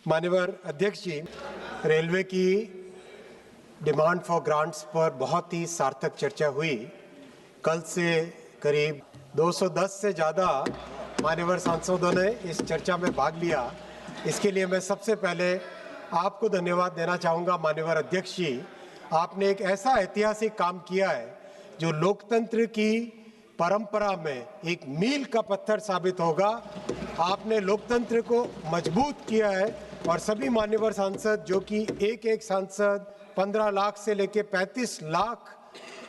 माननीय अध्यक्ष जी, रेलवे की डिमांड फॉर ग्रांट्स पर बहुत ही सार्थक चर्चा हुई। कल से करीब 210 से ज़्यादा मान्यवर सांसदों ने इस चर्चा में भाग लिया। इसके लिए मैं सबसे पहले आपको धन्यवाद देना चाहूँगा। मान्यवर अध्यक्ष जी, आपने एक ऐसा ऐतिहासिक काम किया है जो लोकतंत्र की परंपरा में एक मील का पत्थर साबित होगा। आपने लोकतंत्र को मजबूत किया है और सभी मान्यवर सांसद, जो कि एक सांसद 15 लाख से लेकर 35 लाख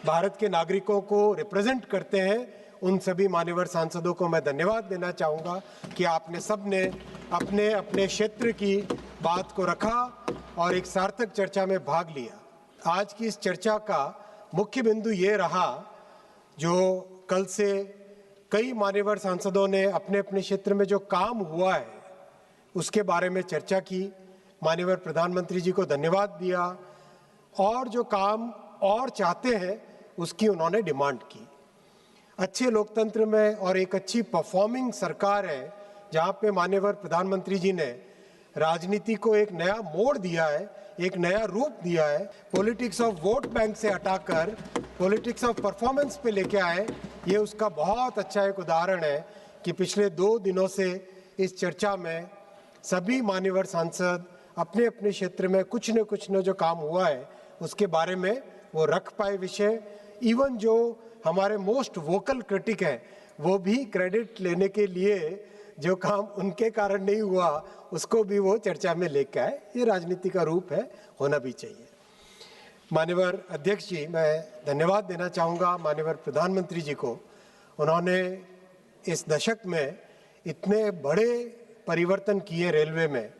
भारत के नागरिकों को रिप्रेजेंट करते हैं, उन सभी मान्यवर सांसदों को मैं धन्यवाद देना चाहूँगा कि आपने सबने अपने अपने क्षेत्र की बात को रखा और एक सार्थक चर्चा में भाग लिया। आज की इस चर्चा का मुख्य बिंदु ये रहा, जो कल से कई मान्यवर सांसदों ने अपने अपने क्षेत्र में जो काम हुआ है उसके बारे में चर्चा की। माननीय प्रधानमंत्री जी को धन्यवाद दिया और जो काम और चाहते हैं उसकी उन्होंने डिमांड की। अच्छे लोकतंत्र में और एक अच्छी परफॉर्मिंग सरकार है जहां पे माननीय प्रधानमंत्री जी ने राजनीति को एक नया मोड़ दिया है, एक नया रूप दिया है। पॉलिटिक्स ऑफ वोट बैंक से हटाकर पॉलिटिक्स ऑफ परफॉर्मेंस पे लेके आए। ये उसका बहुत अच्छा एक उदाहरण है कि पिछले 2 दिनों से इस चर्चा में सभी मान्यवर सांसद अपने अपने क्षेत्र में कुछ न जो काम हुआ है उसके बारे में वो रख पाए विषय। इवन जो हमारे मोस्ट वोकल क्रिटिक है वो भी क्रेडिट लेने के लिए जो काम उनके कारण नहीं हुआ उसको भी वो चर्चा में लेकर आए। ये राजनीति का रूप है, होना भी चाहिए। माननीय अध्यक्ष जी, मैं धन्यवाद देना चाहूँगा माननीय प्रधानमंत्री जी को। उन्होंने इस दशक में इतने बड़े परिवर्तन किए रेलवे में,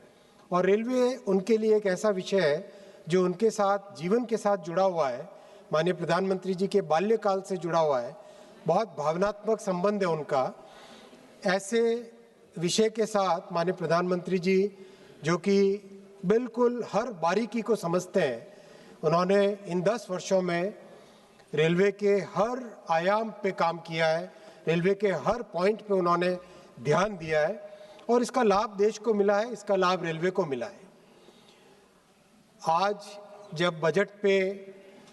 और रेलवे उनके लिए एक ऐसा विषय है जो उनके साथ जीवन के साथ जुड़ा हुआ है। माननीय प्रधानमंत्री जी के बाल्यकाल से जुड़ा हुआ है, बहुत भावनात्मक संबंध है उनका। ऐसे विषय के साथ माननीय प्रधानमंत्री जी, जो कि बिल्कुल हर बारीकी को समझते हैं, उन्होंने इन 10 वर्षों में रेलवे के हर आयाम पे काम किया है, रेलवे के हर पॉइंट पे उन्होंने ध्यान दिया है और इसका लाभ देश को मिला है, इसका लाभ रेलवे को मिला है। आज जब बजट पे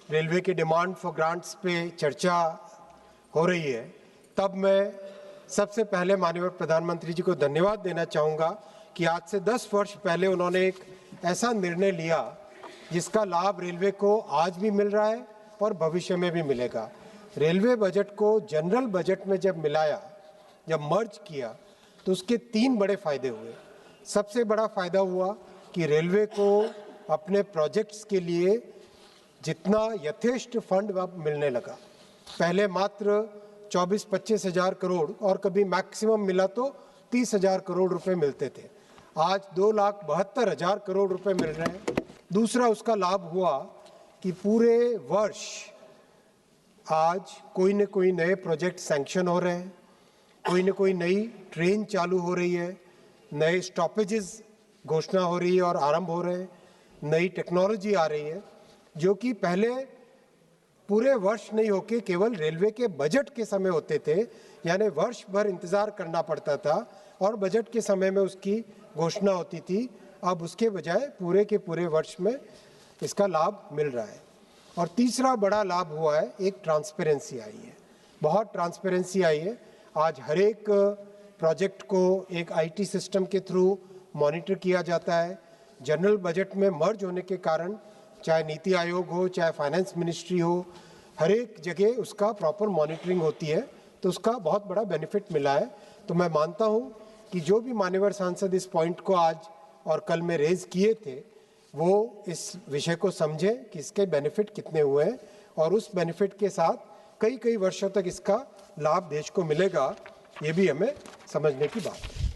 रेलवे के डिमांड फॉर ग्रांट्स पे चर्चा हो रही है, तब मैं सबसे पहले माननीय प्रधानमंत्री जी को धन्यवाद देना चाहूँगा कि आज से 10 वर्ष पहले उन्होंने एक ऐसा निर्णय लिया जिसका लाभ रेलवे को आज भी मिल रहा है और भविष्य में भी मिलेगा। रेलवे बजट को जनरल बजट में जब मिलाया, जब मर्ज किया, तो उसके 3 बड़े फायदे हुए। सबसे बड़ा फायदा हुआ कि रेलवे को अपने प्रोजेक्ट्स के लिए जितना यथेष्ट फंड अब मिलने लगा। पहले मात्र 24-25 हज़ार करोड़ और कभी मैक्सिमम मिला तो 30 हज़ार करोड़ रुपए मिलते थे। आज 2,72,000 करोड़ रुपए मिल रहे हैं। दूसरा उसका लाभ हुआ कि पूरे वर्ष आज कोई न कोई नए प्रोजेक्ट सैंक्शन हो रहे हैं, कोई न कोई नई ट्रेन चालू हो रही है, नए स्टॉपेजेस घोषणा हो रही है और आरंभ हो रहे हैं, नई टेक्नोलॉजी आ रही है, जो कि पहले पूरे वर्ष नहीं होके केवल रेलवे के बजट के समय होते थे, यानी वर्ष भर इंतज़ार करना पड़ता था और बजट के समय में उसकी घोषणा होती थी। अब उसके बजाय पूरे के पूरे वर्ष में इसका लाभ मिल रहा है। और तीसरा बड़ा लाभ हुआ है, एक ट्रांसपेरेंसी आई है, बहुत ट्रांसपेरेंसी आई है। आज हर एक प्रोजेक्ट को एक IT सिस्टम के थ्रू मॉनिटर किया जाता है। जनरल बजट में मर्ज होने के कारण चाहे नीति आयोग हो, चाहे फाइनेंस मिनिस्ट्री हो, हर एक जगह उसका प्रॉपर मॉनिटरिंग होती है, तो उसका बहुत बड़ा बेनिफिट मिला है। तो मैं मानता हूँ कि जो भी मान्यवर सांसद इस पॉइंट को आज और कल में रेज किए थे, वो इस विषय को समझें कि इसके बेनिफिट कितने हुए हैं और उस बेनिफिट के साथ कई कई वर्षों तक इसका लाभ देश को मिलेगा, ये भी हमें समझने की बात है।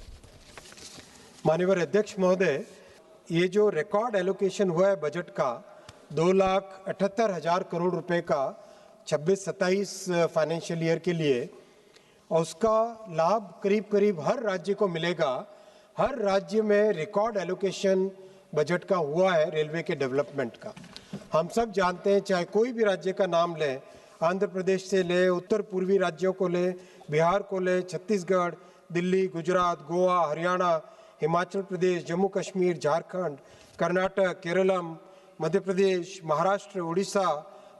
माननीय अध्यक्ष महोदय, ये जो रिकॉर्ड एलोकेशन हुआ है बजट का 2,78,000 करोड़ रुपए का 26-27 फाइनेंशियल ईयर के लिए, और उसका लाभ करीब करीब हर राज्य को मिलेगा। हर राज्य में रिकॉर्ड एलोकेशन बजट का हुआ है रेलवे के डेवलपमेंट का। हम सब जानते हैं, चाहे कोई भी राज्य का नाम लें, आंध्र प्रदेश से ले, उत्तर पूर्वी राज्यों को ले, बिहार को ले, छत्तीसगढ़, दिल्ली, गुजरात, गोवा, हरियाणा, हिमाचल प्रदेश, जम्मू कश्मीर, झारखंड, कर्नाटक, केरलम, मध्य प्रदेश, महाराष्ट्र, उड़ीसा,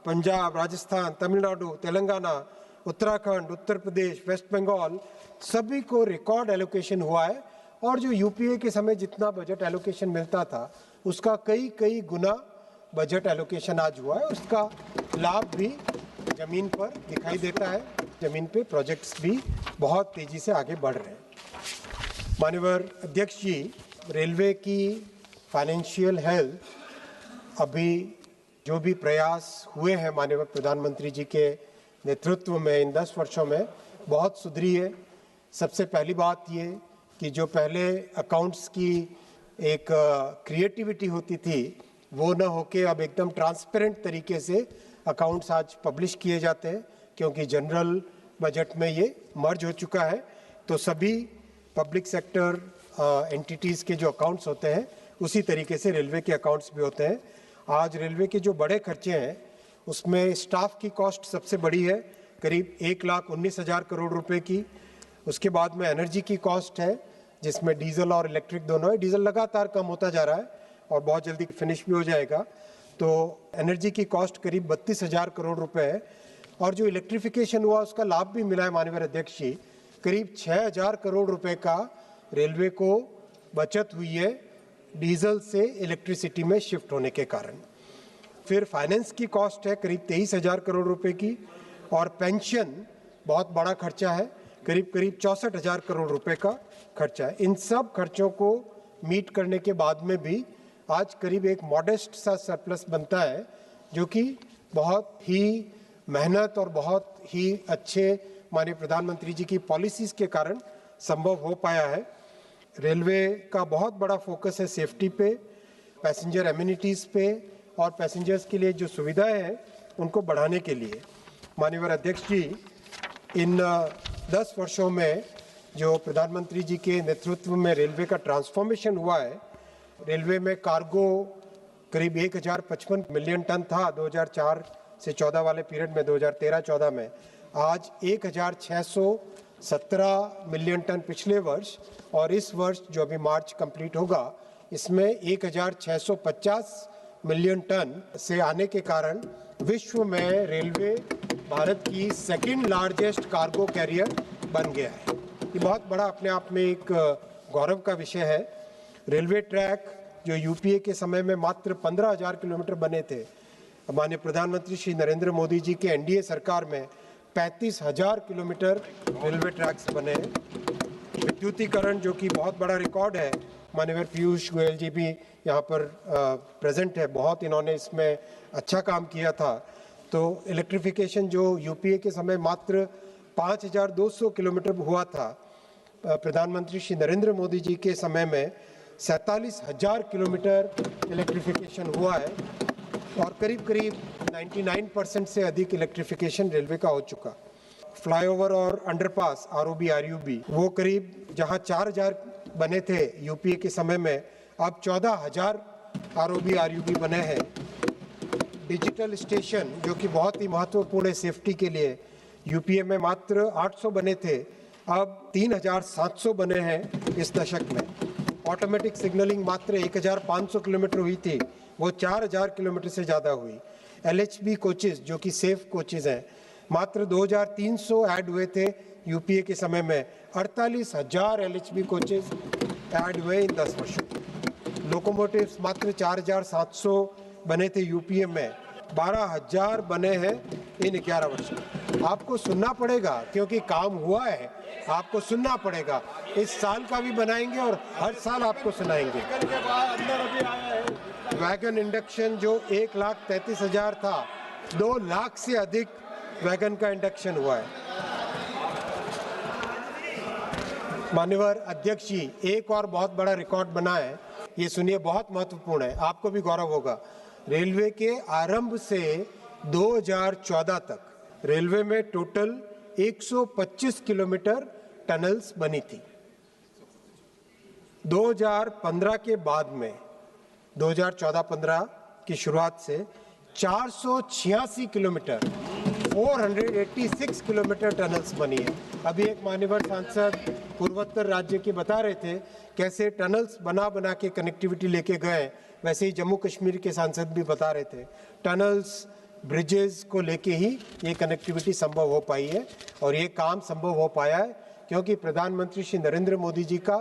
पंजाब, राजस्थान, तमिलनाडु, तेलंगाना, उत्तराखंड, उत्तर प्रदेश, वेस्ट बंगाल, सभी को रिकॉर्ड एलोकेशन हुआ है। और जो यूपीए के समय जितना बजट एलोकेशन मिलता था उसका कई गुना बजट एलोकेशन आज हुआ है। उसका लाभ भी जमीन पर दिखाई देता है। जमीन पे प्रोजेक्ट्स भी बहुत तेजी से आगे बढ़ रहे हैं। माननीय अध्यक्ष जी, रेलवे की फाइनेंशियल हेल्थ अभी जो भी प्रयास हुए हैं माननीय प्रधानमंत्री जी के नेतृत्व में इन 10 वर्षों में बहुत सुधरी है। सबसे पहली बात ये कि जो पहले अकाउंट्स की एक क्रिएटिविटी होती थी वो न होके अब एकदम ट्रांसपेरेंट तरीके से अकाउंट्स आज पब्लिश किए जाते हैं, क्योंकि जनरल बजट में ये मर्ज हो चुका है। तो सभी पब्लिक सेक्टर एंटिटीज़ के जो अकाउंट्स होते हैं उसी तरीके से रेलवे के अकाउंट्स भी होते हैं। आज रेलवे के जो बड़े खर्चे हैं उसमें स्टाफ की कॉस्ट सबसे बड़ी है, करीब 1,19,000 करोड़ रुपए की। उसके बाद में एनर्जी की कॉस्ट है जिसमें डीजल और इलेक्ट्रिक दोनों है। डीजल लगातार कम होता जा रहा है और बहुत जल्दी फिनिश भी हो जाएगा। तो एनर्जी की कॉस्ट करीब 32,000 करोड़ रुपए है। और जो इलेक्ट्रिफिकेशन हुआ उसका लाभ भी मिला है माननीय अध्यक्ष जी, करीब 6,000 करोड़ रुपए का रेलवे को बचत हुई है डीजल से इलेक्ट्रिसिटी में शिफ्ट होने के कारण। फिर फाइनेंस की कॉस्ट है करीब 23,000 करोड़ रुपए की। और पेंशन बहुत बड़ा खर्चा है, करीब 64,000 करोड़ रुपए का खर्चा है। इन सब खर्चों को मीट करने के बाद में भी आज करीब एक मॉडेस्ट सा सरप्लस बनता है, जो कि बहुत ही मेहनत और बहुत ही अच्छे माननीय प्रधानमंत्री जी की पॉलिसीज के कारण संभव हो पाया है। रेलवे का बहुत बड़ा फोकस है सेफ्टी पे, पैसेंजर एमिनिटीज़ पे और पैसेंजर्स के लिए जो सुविधाएं हैं उनको बढ़ाने के लिए। माननीय अध्यक्ष जी, इन 10 वर्षों में जो प्रधानमंत्री जी के नेतृत्व में रेलवे का ट्रांसफॉर्मेशन हुआ है, रेलवे में कार्गो करीब 1,055 मिलियन टन था 2004 से 14 वाले पीरियड में, 2013-14 में। आज 1,617 मिलियन टन पिछले वर्ष, और इस वर्ष जो अभी मार्च कंप्लीट होगा इसमें 1,650 मिलियन टन से आने के कारण विश्व में रेलवे भारत की सेकंड लार्जेस्ट कार्गो कैरियर बन गया है। ये बहुत बड़ा अपने आप में एक गौरव का विषय है। रेलवे ट्रैक जो यूपीए के समय में मात्र 15,000 किलोमीटर बने थे, माननीय प्रधानमंत्री श्री नरेंद्र मोदी जी के एनडीए सरकार में 35,000 किलोमीटर रेलवे ट्रैक्स बने हैं। विद्युतीकरण जो कि बहुत बड़ा रिकॉर्ड है, माननीय पीयूष गोयल जी भी यहाँ पर प्रेजेंट है, बहुत इन्होंने इसमें अच्छा काम किया था। तो इलेक्ट्रिफिकेशन जो यूपीए के समय मात्र 5,200 किलोमीटर हुआ था, प्रधानमंत्री श्री नरेंद्र मोदी जी के समय में 47,000 किलोमीटर इलेक्ट्रिफिकेशन हुआ है। और करीब 99% से अधिक इलेक्ट्रिफिकेशन रेलवे का हो चुका। फ्लाईओवर और अंडरपास आरओबी आरयूबी वो करीब जहां 4,000 बने थे यूपीए के समय में, अब 14,000 आरओबी आरयूबी बने हैं। डिजिटल स्टेशन जो कि बहुत ही महत्वपूर्ण है सेफ्टी के लिए, यूपीए में मात्र 800 बने थे, अब 3,700 बने हैं इस दशक में। ऑटोमेटिक सिग्नलिंग मात्र 1,500 किलोमीटर हुई थी, वो 4,000 किलोमीटर से ज़्यादा हुई। एलएचबी कोचेज जो कि सेफ कोचेज हैं, मात्र 2,300 ऐड हुए थे यूपीए के समय में, 48,000 एलएचबी कोचेज ऐड हुए इन 10 वर्षों। लोकोमोटिव्स मात्र 4,700 बने थे यूपीए में, 12,000 बने हैं इन 11 वर्षों। आपको सुनना पड़ेगा क्योंकि काम हुआ है, आपको सुनना पड़ेगा। इस साल का भी बनाएंगे और हर साल आपको सुनाएंगे। वैगन इंडक्शन जो 1,33,000 था, 2 लाख से अधिक वैगन का इंडक्शन हुआ है। माननीय अध्यक्ष जी, एक और बहुत बड़ा रिकॉर्ड बना है, ये सुनिए, बहुत महत्वपूर्ण है, आपको भी गौरव होगा। रेलवे के आरंभ से 2014 तक रेलवे में टोटल 125 किलोमीटर टनल्स बनी थी। 2015 के बाद में 2014-15 की शुरुआत से 486 किलोमीटर 486 किलोमीटर टनल्स बनी है। अभी एक मान्यवर सांसद पूर्वोत्तर राज्य के बता रहे थे कैसे टनल्स बना बना के कनेक्टिविटी लेके गए, वैसे ही जम्मू कश्मीर के सांसद भी बता रहे थे टनल्स ब्रिजेस को लेके ही ये कनेक्टिविटी संभव हो पाई है। और ये काम संभव हो पाया है क्योंकि प्रधानमंत्री श्री नरेंद्र मोदी जी का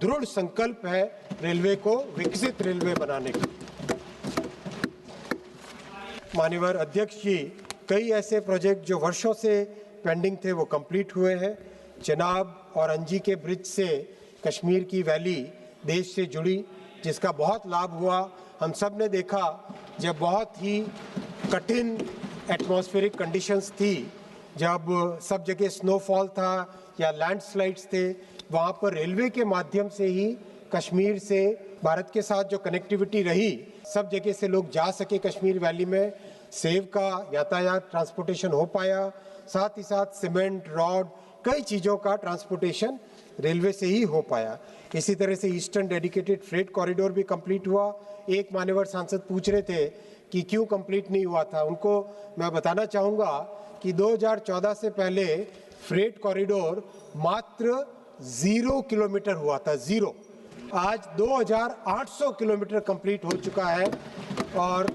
दृढ़ संकल्प है रेलवे को विकसित रेलवे बनाने का। माननीय अध्यक्ष जी, कई ऐसे प्रोजेक्ट जो वर्षों से पेंडिंग थे वो कंप्लीट हुए हैं। चिनाब और अंजी के ब्रिज से कश्मीर की वैली देश से जुड़ी, जिसका बहुत लाभ हुआ। हम सब ने देखा जब बहुत ही कठिन एटमॉस्फेरिक कंडीशंस थी, जब सब जगह स्नोफॉल था या लैंडस्लाइड्स थे, वहाँ पर रेलवे के माध्यम से ही कश्मीर से भारत के साथ जो कनेक्टिविटी रही, सब जगह से लोग जा सके कश्मीर वैली में, सेब का यातायात ट्रांसपोर्टेशन हो पाया। साथ ही साथ सीमेंट, रॉड, कई चीज़ों का ट्रांसपोर्टेशन रेलवे से ही हो पाया। इसी तरह से ईस्टर्न डेडिकेटेड फ्रेट कॉरिडोर भी कंप्लीट हुआ। एक मान्यवर सांसद पूछ रहे थे कि क्यों कंप्लीट नहीं हुआ था, उनको मैं बताना चाहूँगा कि 2014 से पहले फ्रेट कॉरिडोर मात्र 0 किलोमीटर हुआ था, 0। आज 2800 किलोमीटर कंप्लीट हो चुका है और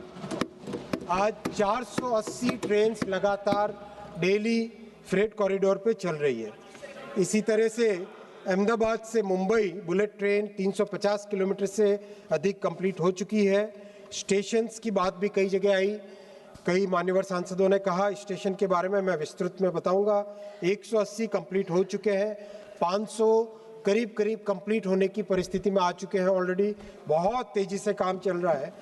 आज 480 ट्रेन लगातार डेली फ्रेट कॉरिडोर पे चल रही है। इसी तरह से अहमदाबाद से मुंबई बुलेट ट्रेन 350 किलोमीटर से अधिक कंप्लीट हो चुकी है। स्टेशंस की बात भी कई जगह आई, कई मान्यवर सांसदों ने कहा स्टेशन के बारे में, मैं विस्तृत में बताऊंगा। 180 कंप्लीट हो चुके हैं, 500 करीब कंप्लीट होने की परिस्थिति में आ चुके हैं ऑलरेडी। बहुत तेजी से काम चल रहा है।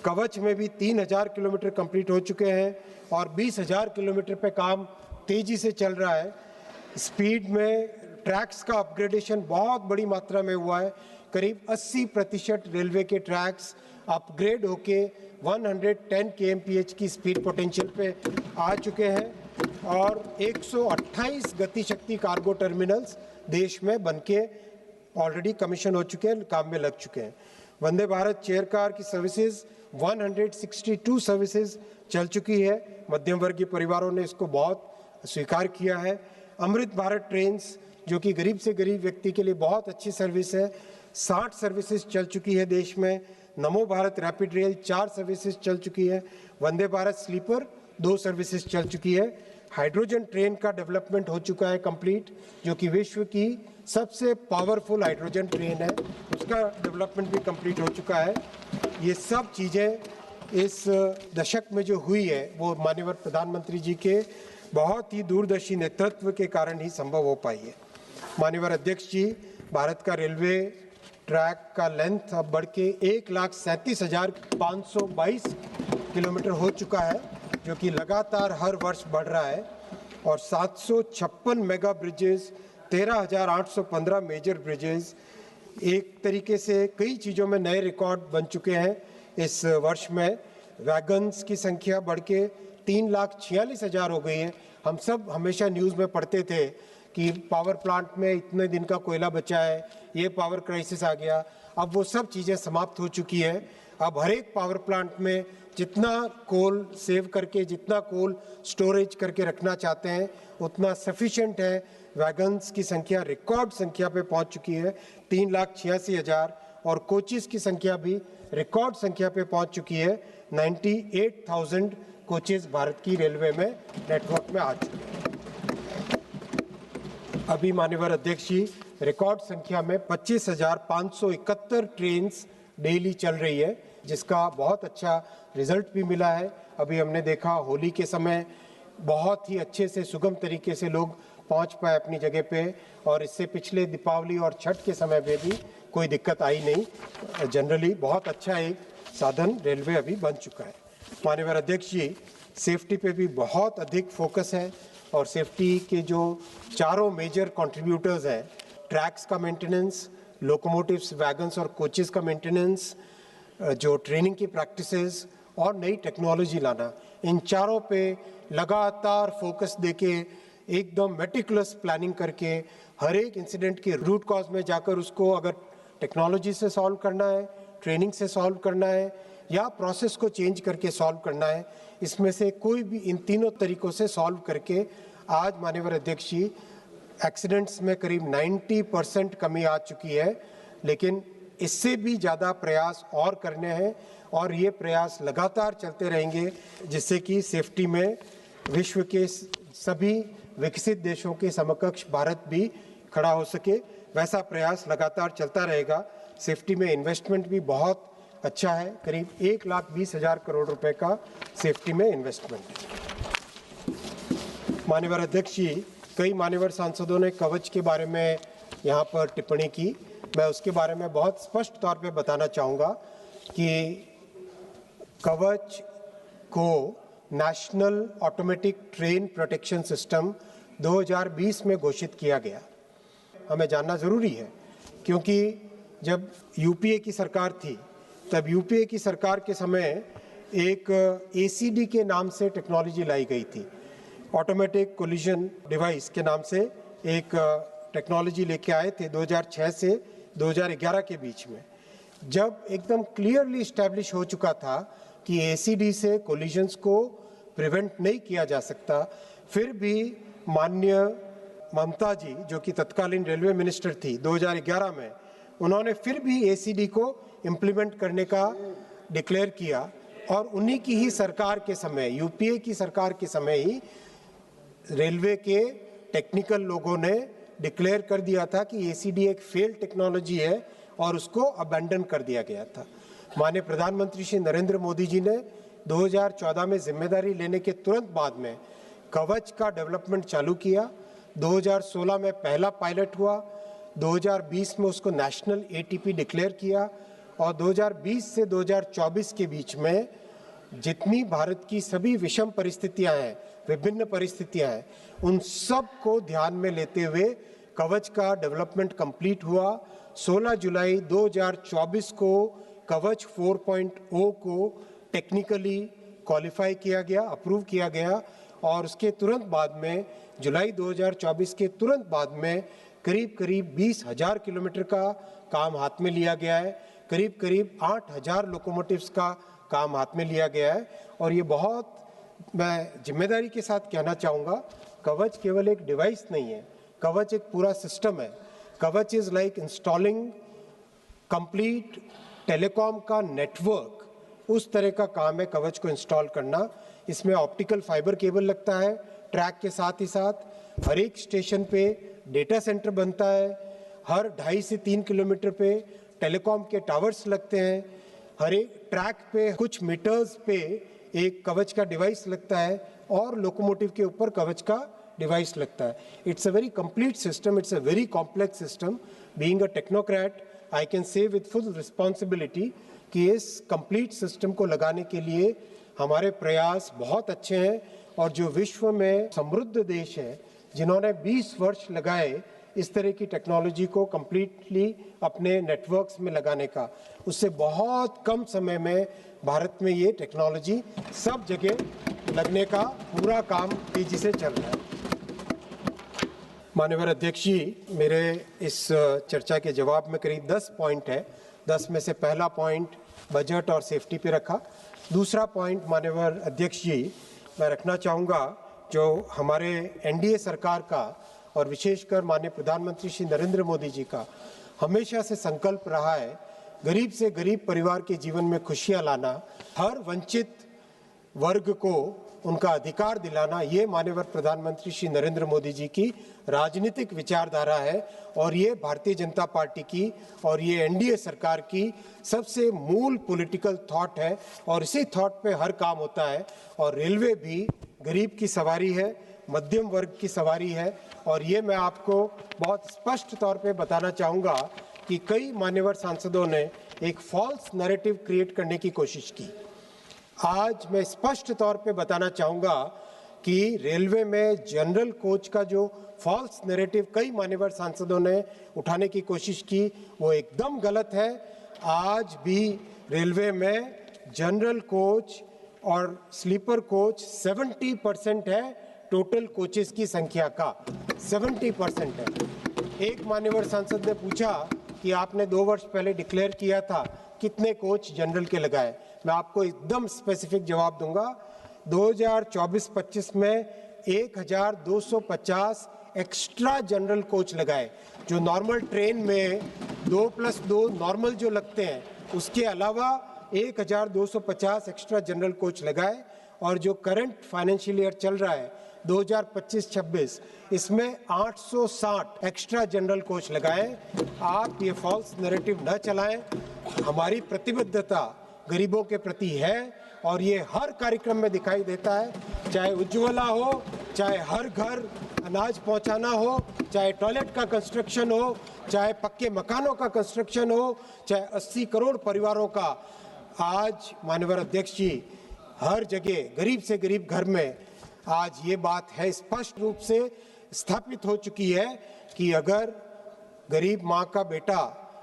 कवच में भी 3000 किलोमीटर कंप्लीट हो चुके हैं और 20,000 किलोमीटर पे काम तेजी से चल रहा है। स्पीड में ट्रैक्स का अपग्रेडेशन बहुत बड़ी मात्रा में हुआ है। करीब 80% रेलवे के ट्रैक्स अपग्रेड होके 110 kmph की स्पीड पोटेंशियल पे आ चुके हैं और 128 गति शक्ति कार्गो टर्मिनल्स देश में बनके ऑलरेडी कमीशन हो चुके हैं, काम में लग चुके हैं। वंदे भारत चेयर कार की सर्विसेज 162 सर्विसेज चल चुकी है। मध्यम वर्गीय परिवारों ने इसको बहुत स्वीकार किया है। अमृत भारत ट्रेन्स जो कि गरीब से गरीब व्यक्ति के लिए बहुत अच्छी सर्विस है, 60 सर्विसेज चल चुकी है देश में। नमो भारत रैपिड रेल 4 सर्विसेज चल चुकी है। वंदे भारत स्लीपर 2 सर्विसेज चल चुकी है। हाइड्रोजन ट्रेन का डेवलपमेंट हो चुका है कंप्लीट, जो कि विश्व की सबसे पावरफुल हाइड्रोजन ट्रेन है, उसका डेवलपमेंट भी कंप्लीट हो चुका है। ये सब चीज़ें इस दशक में जो हुई है वो माननीय प्रधानमंत्री जी के बहुत ही दूरदर्शी नेतृत्व के कारण ही संभव हो पाई है। माननीय अध्यक्ष जी, भारत का रेलवे ट्रैक का लेंथ अब बढ़ के 1,37,522 किलोमीटर हो चुका है, जो कि लगातार हर वर्ष बढ़ रहा है। और 756 मेगा ब्रिजेस, 13,815 मेजर ब्रिजेस, एक तरीके से कई चीज़ों में नए रिकॉर्ड बन चुके हैं। इस वर्ष में वैगन्स की संख्या बढ़ के 3,46,000 हो गई है। हम सब हमेशा न्यूज़ में पढ़ते थे कि पावर प्लांट में इतने दिन का कोयला बचा है, ये पावर क्राइसिस आ गया। अब वो सब चीज़ें समाप्त हो चुकी है। अब हर एक पावर प्लांट में जितना कोल सेव करके, जितना कोल स्टोरेज करके रखना चाहते हैं, उतना सफिशिएंट है। वैगन्स की संख्या रिकॉर्ड संख्या पे पहुंच चुकी है, 3,86,000, और कोचेस की संख्या भी रिकॉर्ड संख्या पे पहुंच चुकी है। 98,000 कोचेस भारत की रेलवे में नेटवर्क में आ चुके हैं। अभी माननीय अध्यक्ष जी, रिकॉर्ड संख्या में 25,571 ट्रेन डेली चल रही है, जिसका बहुत अच्छा रिजल्ट भी मिला है। अभी हमने देखा होली के समय बहुत ही अच्छे से सुगम तरीके से लोग पहुंच पाए अपनी जगह पे, और इससे पिछले दीपावली और छठ के समय में भी कोई दिक्कत आई नहीं। जनरली बहुत अच्छा एक साधन रेलवे अभी बन चुका है। माननीय अध्यक्ष जी, सेफ्टी पे भी बहुत अधिक फोकस है और सेफ्टी के जो चारों मेजर कंट्रीब्यूटर्स हैं, ट्रैक्स का मेंटेनेंस, लोकोमोटिव्स, वैगन्स और कोचेस का मेंटेनेंस, जो ट्रेनिंग की प्रैक्टिसेस और नई टेक्नोलॉजी लाना, इन चारों पे लगातार फोकस देके एकदम मेटिकुलस प्लानिंग करके हर एक इंसिडेंट के रूट कॉज में जाकर उसको अगर टेक्नोलॉजी से सॉल्व करना है, ट्रेनिंग से सॉल्व करना है, या प्रोसेस को चेंज करके सॉल्व करना है। इसमें से कोई भी इन तीनों तरीकों से सॉल्व करके आज माननीय अध्यक्ष जी एक्सीडेंट्स में करीब 90% कमी आ चुकी है, लेकिन इससे भी ज़्यादा प्रयास और करने हैं और ये प्रयास लगातार चलते रहेंगे, जिससे कि सेफ्टी में विश्व के सभी विकसित देशों के समकक्ष भारत भी खड़ा हो सके। वैसा प्रयास लगातार चलता रहेगा। सेफ्टी में इन्वेस्टमेंट भी बहुत अच्छा है, करीब 1,20,000 करोड़ रुपए का सेफ्टी में इन्वेस्टमेंट है। माननीय अध्यक्ष जी, कई मान्यवर सांसदों ने कवच के बारे में यहाँ पर टिप्पणी की। मैं उसके बारे में बहुत स्पष्ट तौर पे बताना चाहूँगा कि कवच को national automatic train protection system 2020 में घोषित किया गया। हमें जानना ज़रूरी है, क्योंकि जब यूपीए की सरकार थी तब यूपीए की सरकार के समय एक एसीडी के नाम से टेक्नोलॉजी लाई गई थी, ऑटोमेटिक कोलिजन डिवाइस के नाम से एक टेक्नोलॉजी लेके आए थे 2006 से 2011 के बीच में। जब एकदम क्लियरली इस्टेब्लिश हो चुका था कि एसीडी से कोलिजन्स को प्रिवेंट नहीं किया जा सकता, फिर भी माननीय ममता जी, जो कि तत्कालीन रेलवे मिनिस्टर थी 2011 में, उन्होंने फिर भी एसीडी को इम्प्लीमेंट करने का डिक्लेयर किया और उन्हीं की ही सरकार के समय, यूपीए की सरकार के समय ही रेलवे के टेक्निकल लोगों ने डिक्लेयर कर दिया था कि एसीडी एक फेल्ड टेक्नोलॉजी है और उसको अबैंडन कर दिया गया था। माननीय प्रधानमंत्री श्री नरेंद्र मोदी जी ने 2014 में जिम्मेदारी लेने के तुरंत बाद में कवच का डेवलपमेंट चालू किया। 2016 में पहला पायलट हुआ, 2020 में उसको नेशनल एटीपी डिक्लेयर किया और 2020 से 2024 के बीच में जितनी भारत की सभी विषम परिस्थितियां हैं, विभिन्न परिस्थितियां हैं, उन सब को ध्यान में लेते हुए कवच का डेवलपमेंट कंप्लीट हुआ। 16 जुलाई 2024 को कवच 4.0 को टेक्निकली क्वालिफाई किया गया, अप्रूव किया गया और उसके तुरंत बाद में जुलाई 2024 के तुरंत बाद में करीब 20,000 किलोमीटर का काम हाथ में लिया गया है, करीब 8,000 लोकोमोटिव्स का काम हाथ में लिया गया है। और ये बहुत मैं जिम्मेदारी के साथ कहना चाहूँगा, कवच केवल एक डिवाइस नहीं है, कवच एक पूरा सिस्टम है। कवच is like installing complete telecom का नेटवर्क, उस तरह का काम है कवच को इंस्टॉल करना। इसमें ऑप्टिकल फाइबर केबल लगता है, ट्रैक के साथ ही साथ हर एक स्टेशन पे डेटा सेंटर बनता है, हर 2.5 से 3 किलोमीटर पे टेलीकॉम के टावर्स लगते हैं, हर एक ट्रैक पे कुछ मीटर्स पे एक कवच का डिवाइस लगता है और लोकोमोटिव के ऊपर कवच का डिवाइस लगता है। It's a very complete system, it's a very complex system. Being a technocrat, I can say with full responsibility कि इस कंप्लीट सिस्टम को लगाने के लिए हमारे प्रयास बहुत अच्छे हैं और जो विश्व में समृद्ध देश है, जिन्होंने 20 वर्ष लगाए इस तरह की टेक्नोलॉजी को कंप्लीटली अपने नेटवर्क्स में लगाने का, उससे बहुत कम समय में भारत में ये टेक्नोलॉजी सब जगह लगने का पूरा काम तेजी से चल रहा है। माननीय अध्यक्ष जी, मेरे इस चर्चा के जवाब में करीब 10 पॉइंट है। 10 में से पहला पॉइंट बजट और सेफ्टी पे रखा। दूसरा पॉइंट माननीय अध्यक्ष जी मैं रखना चाहूँगा, जो हमारे एनडीए सरकार का और विशेषकर माननीय प्रधानमंत्री श्री नरेंद्र मोदी जी का हमेशा से संकल्प रहा है, गरीब से गरीब परिवार के जीवन में खुशियाँ लाना, हर वंचित वर्ग को उनका अधिकार दिलाना, ये माननीय प्रधानमंत्री श्री नरेंद्र मोदी जी की राजनीतिक विचारधारा है और ये भारतीय जनता पार्टी की और ये एनडीए सरकार की सबसे मूल पॉलिटिकल थॉट है और इसी थॉट पे हर काम होता है। और रेलवे भी गरीब की सवारी है, मध्यम वर्ग की सवारी है और ये मैं आपको बहुत स्पष्ट तौर पे बताना चाहूँगा कि कई मान्यवर सांसदों ने एक फॉल्स नैरेटिव क्रिएट करने की कोशिश की। आज मैं स्पष्ट तौर पे बताना चाहूँगा कि रेलवे में जनरल कोच का जो फॉल्स नैरेटिव कई मान्यवर सांसदों ने उठाने की कोशिश की, वो एकदम गलत है। आज भी रेलवे में जनरल कोच और स्लीपर कोच 70% है टोटल कोचेस की संख्या का, 70% है। एक मान्यवर सांसद ने पूछा कि आपने 2 वर्ष पहले डिक्लेयर किया था कितने कोच जनरल के लगाए? मैं आपको एकदम स्पेसिफिक जवाब दूंगा। 2024-25 में 1250 एक्स्ट्रा जनरल कोच लगाए। जो नॉर्मल ट्रेन में 2+2 नॉर्मल जो लगते हैं, उसके अलावा 1250 एक्स्ट्रा जनरल कोच लगाए। और जो करंट फाइनेंशियल ईयर चल रहा है 2025-26, इसमें 860 एक्स्ट्रा जनरल कोच लगाए। आप ये फॉल्स नैरेटिव न चलाएं। हमारी प्रतिबद्धता गरीबों के प्रति है और ये हर कार्यक्रम में दिखाई देता है, चाहे उज्ज्वला हो, चाहे हर घर अनाज पहुंचाना हो, चाहे टॉयलेट का कंस्ट्रक्शन हो, चाहे पक्के मकानों का कंस्ट्रक्शन हो, चाहे 80 करोड़ परिवारों का। आज माननीय अध्यक्ष जी, हर जगह गरीब से गरीब घर में आज ये बात है, स्पष्ट रूप से स्थापित हो चुकी है कि अगर गरीब माँ का बेटा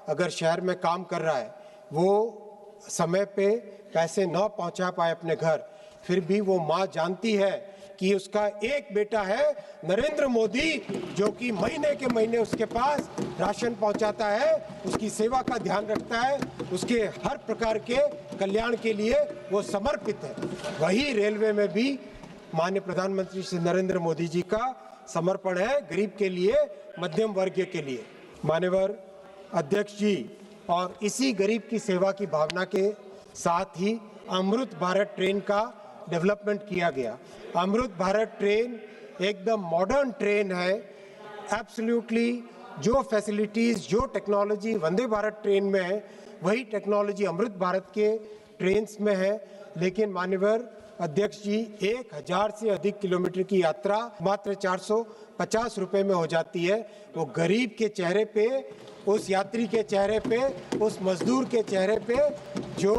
अगर शहर में काम कर रहा है, वो समय पे पैसे न पहुंचा पाए अपने घर, फिर भी वो माँ जानती है कि उसका एक बेटा है नरेंद्र मोदी, जो कि महीने के महीने उसके पास राशन पहुंचाता है, उसकी सेवा का ध्यान रखता है, उसके हर प्रकार के कल्याण के लिए वो समर्पित है। वही रेलवे में भी माननीय प्रधानमंत्री श्री नरेंद्र मोदी जी का समर्पण है, गरीब के लिए, मध्यम वर्ग के लिए। माननीय अध्यक्ष जी, और इसी गरीब की सेवा की भावना के साथ ही अमृत भारत ट्रेन का डेवलपमेंट किया गया। अमृत भारत ट्रेन एकदम मॉडर्न ट्रेन है। एब्सोल्युटली जो फैसिलिटीज, जो टेक्नोलॉजी वंदे भारत ट्रेन में है, वही टेक्नोलॉजी अमृत भारत के ट्रेन्स में है। लेकिन माननीय अध्यक्ष जी, 1000 से अधिक किलोमीटर की यात्रा मात्र 450 रुपए में हो जाती है। वो गरीब के चेहरे पे, उस यात्री के चेहरे पे, उस मजदूर के चेहरे पे जो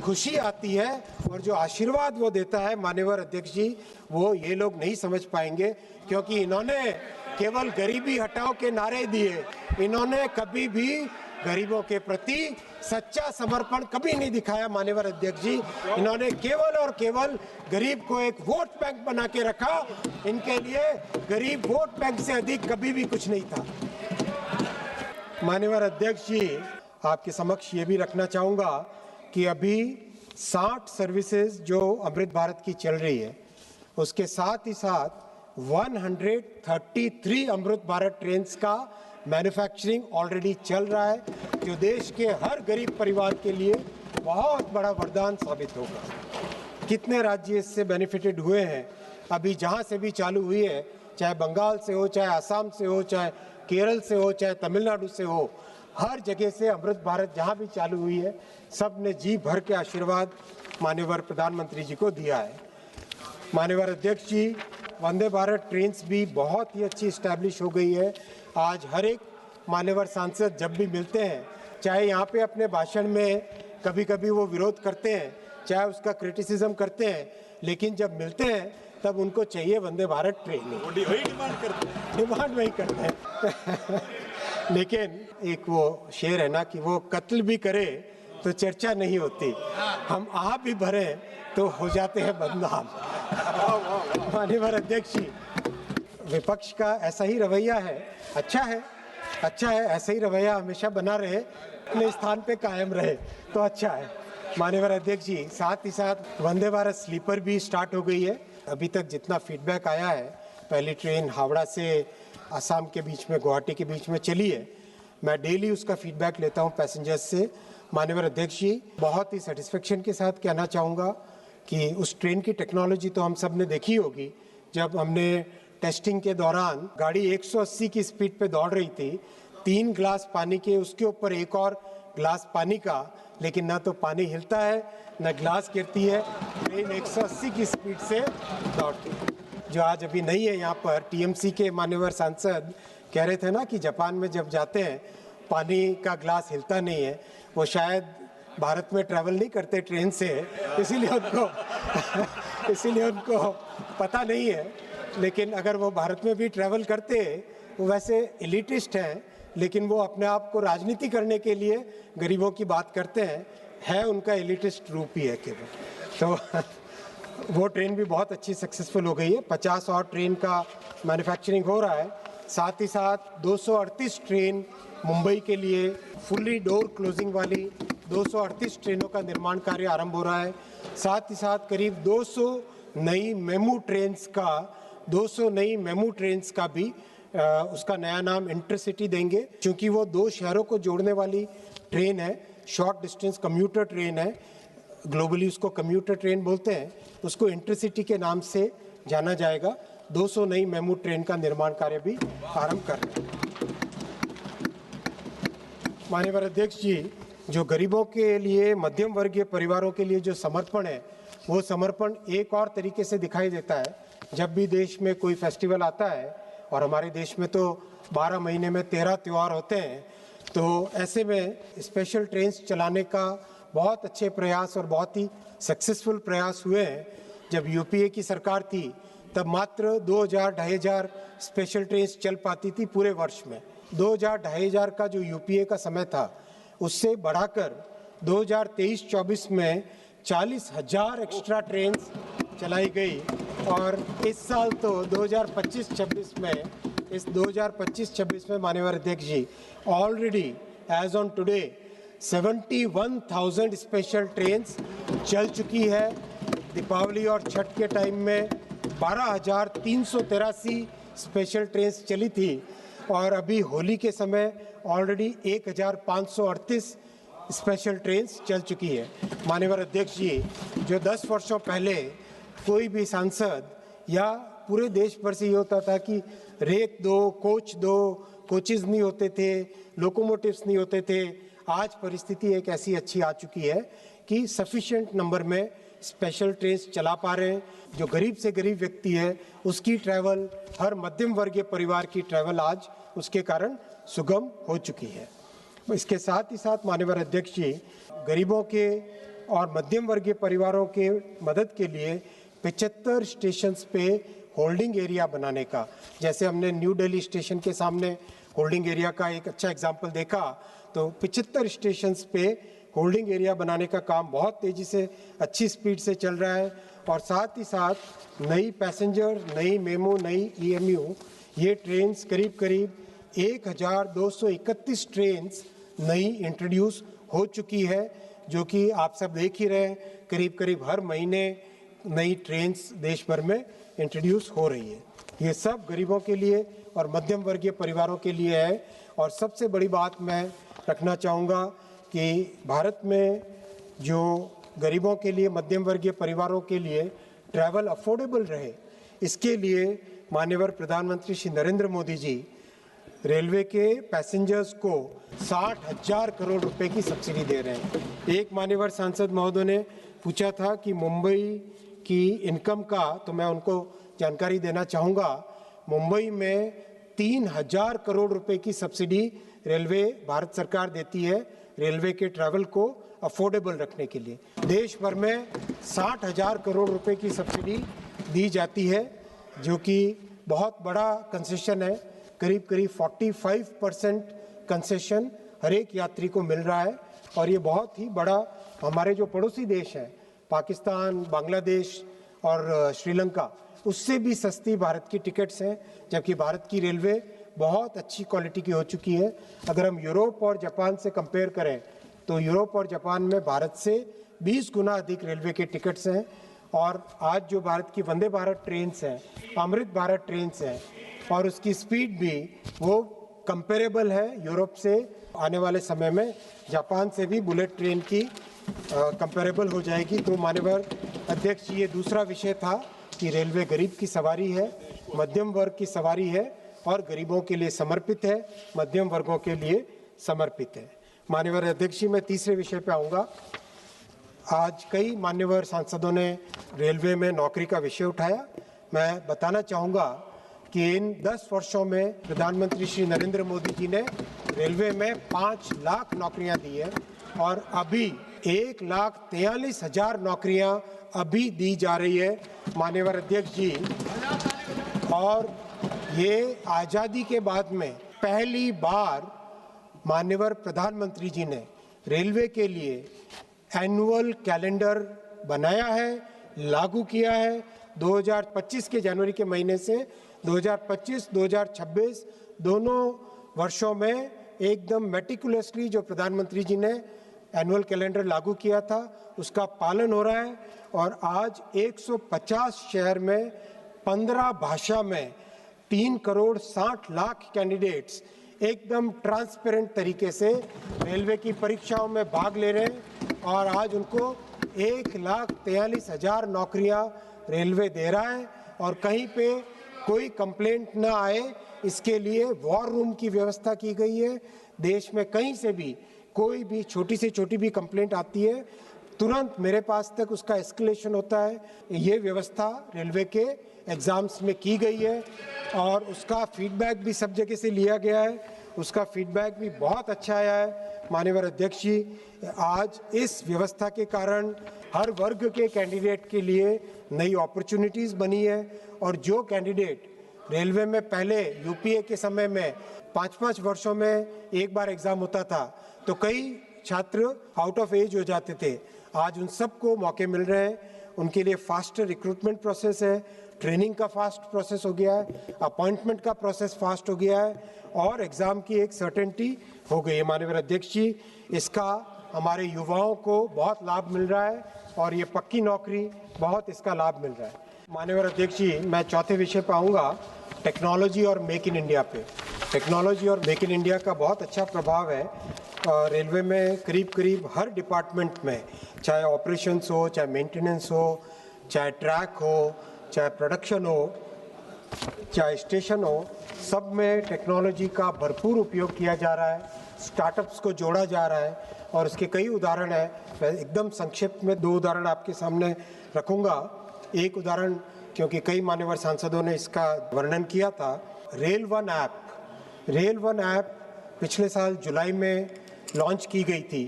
खुशी आती है और जो आशीर्वाद वो देता है, माननीय अध्यक्ष जी, वो ये लोग नहीं समझ पाएंगे, क्योंकि इन्होंने केवल गरीबी हटाओ के नारे दिए। इन्होंने कभी भी गरीबों के प्रति सच्चा समर्पण कभी नहीं दिखाया। माननीय अध्यक्ष जी, इन्होंने केवल और केवल गरीब को एक वोट बैंक बना के रखा। इनके लिए गरीब वोट बैंक से अधिक कभी भी कुछ नहीं था। माननीय अध्यक्ष जी, आपके समक्ष ये भी रखना चाहूँगा कि अभी 60 सर्विसेज जो अमृत भारत की चल रही है, उसके साथ ही साथ 133 अमृत भारत ट्रेन्स का मैन्युफैक्चरिंग ऑलरेडी चल रहा है, जो देश के हर गरीब परिवार के लिए बहुत बड़ा वरदान साबित होगा। कितने राज्य इससे बेनिफिटेड हुए हैं। अभी जहाँ से भी चालू हुई है, चाहे बंगाल से हो, चाहे असम से हो, चाहे केरल से हो, चाहे तमिलनाडु से हो, हर जगह से अमृत भारत जहाँ भी चालू हुई है, सब ने जी भर के आशीर्वाद माननीय प्रधानमंत्री जी को दिया है। माननीय अध्यक्ष जी, वंदे भारत ट्रेन्स भी बहुत ही अच्छी इस्टेब्लिश हो गई है। आज हर एक मान्यवर सांसद जब भी मिलते हैं, चाहे यहाँ पे अपने भाषण में कभी कभी वो विरोध करते हैं, चाहे उसका क्रिटिसिज्म करते हैं, लेकिन जब मिलते हैं तब उनको चाहिए वंदे भारत ट्रेन। वही डिमांड वही करते हैं। लेकिन एक वो शेर है ना कि वो कत्ल भी करे तो चर्चा नहीं होती, हम आप भी भरे तो हो जाते हैं बदनाम। माननीय अध्यक्ष जी, विपक्ष का ऐसा ही रवैया है। अच्छा है, ऐसा ही रवैया हमेशा बना रहे, अपने स्थान पे कायम रहे तो अच्छा है। माननीय अध्यक्ष जी, साथ ही साथ वंदे भारत स्लीपर भी स्टार्ट हो गई है। अभी तक जितना फीडबैक आया है, पहली ट्रेन हावड़ा से असम के बीच में, गुवाहाटी के बीच में चली है। मैं डेली उसका फीडबैक लेता हूँ पैसेंजर्स से। माननीय अध्यक्ष जी, बहुत ही सेटिस्फेक्शन के साथ कहना चाहूँगा कि उस ट्रेन की टेक्नोलॉजी तो हम सब ने देखी होगी। जब हमने टेस्टिंग के दौरान गाड़ी 180 की स्पीड पे दौड़ रही थी, 3 गिलास पानी के, उसके ऊपर एक और गिलास पानी का, लेकिन ना तो पानी हिलता है ना गिलास गिरती है, ट्रेन 180 की स्पीड से दौड़ती है। जो आज अभी नहीं है यहाँ पर, टीएमसी के मान्यवर सांसद कह रहे थे ना कि जापान में जब जाते हैं पानी का गिलास हिलता नहीं है। वो शायद भारत में ट्रैवल नहीं करते ट्रेन से, इसीलिए उनको पता नहीं है। लेकिन अगर वो भारत में भी ट्रैवल करते, वो वैसे एलिटिस्ट हैं, लेकिन वो अपने आप को राजनीति करने के लिए गरीबों की बात करते हैं, है उनका एलिटिस्ट रूप ही है केवल। तो वो ट्रेन भी बहुत अच्छी सक्सेसफुल हो गई है। 50 और ट्रेन का मैन्युफैक्चरिंग हो रहा है। साथ ही साथ 238 ट्रेन मुंबई के लिए फुल्ली डोर क्लोजिंग वाली 238 ट्रेनों का निर्माण कार्य आरंभ हो रहा है। साथ ही साथ करीब 200 नई मेमू ट्रेन्स का भी उसका नया नाम इंटरसिटी देंगे, क्योंकि वो दो शहरों को जोड़ने वाली ट्रेन है, शॉर्ट डिस्टेंस कम्यूटर ट्रेन है। ग्लोबली उसको कम्यूटर ट्रेन बोलते हैं, उसको इंटरसिटी के नाम से जाना जाएगा। 200 नई मेमू ट्रेन का निर्माण कार्य भी आरंभ कर रहे हैं। माननीय अध्यक्ष जी, जो गरीबों के लिए, मध्यम वर्गीय परिवारों के लिए जो समर्पण है, वो समर्पण एक और तरीके से दिखाई देता है। जब भी देश में कोई फेस्टिवल आता है, और हमारे देश में तो 12 महीने में 13 त्यौहार होते हैं, तो ऐसे में स्पेशल ट्रेन्स चलाने का बहुत अच्छे प्रयास और बहुत ही सक्सेसफुल प्रयास हुए हैं। जब यूपीए की सरकार थी, तब मात्र 2000-2500 स्पेशल ट्रेन्स चल पाती थी पूरे वर्ष में। 2000-2500 का जो यूपीए का समय था, उससे बढ़ाकर 2023-24 में 40,000 एक्स्ट्रा ट्रेन्स चलाई गई। और इस साल तो 2025-26 में माननीय अध्यक्ष जी, already as on today 71,000 special trains चल चुकी है। दीपावली और छठ के टाइम में 12,383 स्पेशल ट्रेन्स चली थी, और अभी होली के समय ऑलरेडी 1,538 स्पेशल ट्रेन्स चल चुकी है। माननीय अध्यक्ष जी, जो 10 वर्षों पहले कोई भी सांसद या पूरे देश भर से ये होता था कि रेक दो, कोचेज नहीं होते थे, लोकोमोटिव्स नहीं होते थे, आज परिस्थिति एक ऐसी अच्छी आ चुकी है कि सफिशिएंट नंबर में स्पेशल ट्रेन्स चला पा रहे हैं। जो गरीब से गरीब व्यक्ति है, उसकी ट्रैवल, हर मध्यम वर्गीय परिवार की ट्रैवल आज उसके कारण सुगम हो चुकी है। इसके साथ ही साथ माननीय अध्यक्ष जी, गरीबों के और मध्यम वर्गीय परिवारों के मदद के लिए 75 स्टेशंस पे होल्डिंग एरिया बनाने का, जैसे हमने न्यू दिल्ली स्टेशन के सामने होल्डिंग एरिया का एक अच्छा एग्जाम्पल देखा, तो 75 स्टेशंस पे होल्डिंग एरिया बनाने का काम बहुत तेज़ी से, अच्छी स्पीड से चल रहा है। और साथ ही साथ नई पैसेंजर, नई मेमो, नई ईएमयू, ये ट्रेन्स करीब 1,231 ट्रेन्स नई इंट्रोड्यूस हो चुकी है, जो कि आप सब देख ही रहे हैं। करीब हर महीने नई ट्रेन्स देश भर में इंट्रोड्यूस हो रही है। ये सब गरीबों के लिए और मध्यम वर्गीय परिवारों के लिए है। और सबसे बड़ी बात मैं रखना चाहूँगा कि भारत में जो गरीबों के लिए, मध्यम वर्गीय परिवारों के लिए ट्रैवल अफोर्डेबल रहे, इसके लिए माननीय प्रधानमंत्री श्री नरेंद्र मोदी जी रेलवे के पैसेंजर्स को 60,000 करोड़ रुपए की सब्सिडी दे रहे हैं। एक मान्यवर सांसद महोदय ने पूछा था कि मुंबई की इनकम का, तो मैं उनको जानकारी देना चाहूँगा, मुंबई में 3,000 करोड़ रुपए की सब्सिडी रेलवे, भारत सरकार देती है रेलवे के ट्रैवल को अफोर्डेबल रखने के लिए। देश भर में 60,000 करोड़ रुपए की सब्सिडी दी जाती है, जो कि बहुत बड़ा कंसेशन है। करीब 45% कंसेशन हर एक यात्री को मिल रहा है। और ये बहुत ही बड़ा, हमारे जो पड़ोसी देश हैं, पाकिस्तान, बांग्लादेश और श्रीलंका, उससे भी सस्ती भारत की टिकट्स हैं, जबकि भारत की रेलवे बहुत अच्छी क्वालिटी की हो चुकी है। अगर हम यूरोप और जापान से कंपेयर करें, तो यूरोप और जापान में भारत से 20 गुना अधिक रेलवे के टिकट्स हैं। और आज जो भारत की वंदे भारत ट्रेन्स हैं, अमृत भारत ट्रेन्स हैं, और उसकी स्पीड भी वो कंपेरेबल है यूरोप से। आने वाले समय में जापान से भी बुलेट ट्रेन की कंपेरेबल हो जाएगी। तो माननीय अध्यक्ष, ये दूसरा विषय था कि रेलवे गरीब की सवारी है, मध्यम वर्ग की सवारी है, और गरीबों के लिए समर्पित है, मध्यम वर्गों के लिए समर्पित है। माननीय अध्यक्ष जी, मैं तीसरे विषय पे आऊँगा। आज कई मान्यवर सांसदों ने रेलवे में नौकरी का विषय उठाया। मैं बताना चाहूँगा कि इन 10 वर्षों में प्रधानमंत्री श्री नरेंद्र मोदी जी ने रेलवे में 5 लाख नौकरियां दी है, और अभी 1,43,000 नौकरियां अभी दी जा रही है माननीय अध्यक्ष जी। और ये आज़ादी के बाद में पहली बार माननीय प्रधानमंत्री जी ने रेलवे के लिए एनुअल कैलेंडर बनाया है, लागू किया है। 2025 के जनवरी के महीने से 2025-2026 दोनों वर्षों में एकदम मेटिकुलसली जो प्रधानमंत्री जी ने एनुअल कैलेंडर लागू किया था, उसका पालन हो रहा है और आज 150 शहर में 15 भाषा में 3 करोड़ 60 लाख कैंडिडेट्स एकदम ट्रांसपेरेंट तरीके से रेलवे की परीक्षाओं में भाग ले रहे हैं और आज उनको 1,43,000 नौकरियां रेलवे दे रहा है और कहीं पे कोई कंप्लेंट ना आए इसके लिए वॉर रूम की व्यवस्था की गई है। देश में कहीं से भी कोई भी छोटी से छोटी भी कंप्लेंट आती है, तुरंत मेरे पास तक उसका एस्केलेशन होता है। ये व्यवस्था रेलवे के एग्ज़ाम्स में की गई है और उसका फीडबैक भी सब जगह से लिया गया है, उसका फीडबैक भी बहुत अच्छा आया है। माननीय अध्यक्ष जी, आज इस व्यवस्था के कारण हर वर्ग के कैंडिडेट के लिए नई अपॉर्चुनिटीज़ बनी है और जो कैंडिडेट रेलवे में पहले यूपीए के समय में 5-5 वर्षों में एक बार एग्ज़ाम होता था तो कई छात्र आउट ऑफ एज हो जाते थे, आज उन सबको मौके मिल रहे हैं। उनके लिए फास्टर रिक्रूटमेंट प्रोसेस है, ट्रेनिंग का फास्ट प्रोसेस हो गया है, अपॉइंटमेंट का प्रोसेस फास्ट हो गया है और एग्ज़ाम की एक सर्टेनिटी हो गई है। माननीय अध्यक्ष जी, इसका हमारे युवाओं को बहुत लाभ मिल रहा है और ये पक्की नौकरी बहुत इसका लाभ मिल रहा है। माननीय अध्यक्ष जी, मैं चौथे विषय पर आऊँगा, टेक्नोलॉजी और मेक इन इंडिया पे। टेक्नोलॉजी और मेक इन इंडिया का बहुत अच्छा प्रभाव है रेलवे में। करीब करीब हर डिपार्टमेंट में, चाहे ऑपरेशंस हो, चाहे मेंटेनेंस हो, चाहे ट्रैक हो, चाहे प्रोडक्शन हो, चाहे स्टेशन हो, सब में टेक्नोलॉजी का भरपूर उपयोग किया जा रहा है। स्टार्टअप्स को जोड़ा जा रहा है और इसके कई उदाहरण हैं। मैं एकदम संक्षिप्त में 2 उदाहरण आपके सामने रखूँगा। एक उदाहरण, क्योंकि कई मान्यवर सांसदों ने इसका वर्णन किया था, रेल वन ऐप पिछले साल जुलाई में लॉन्च की गई थी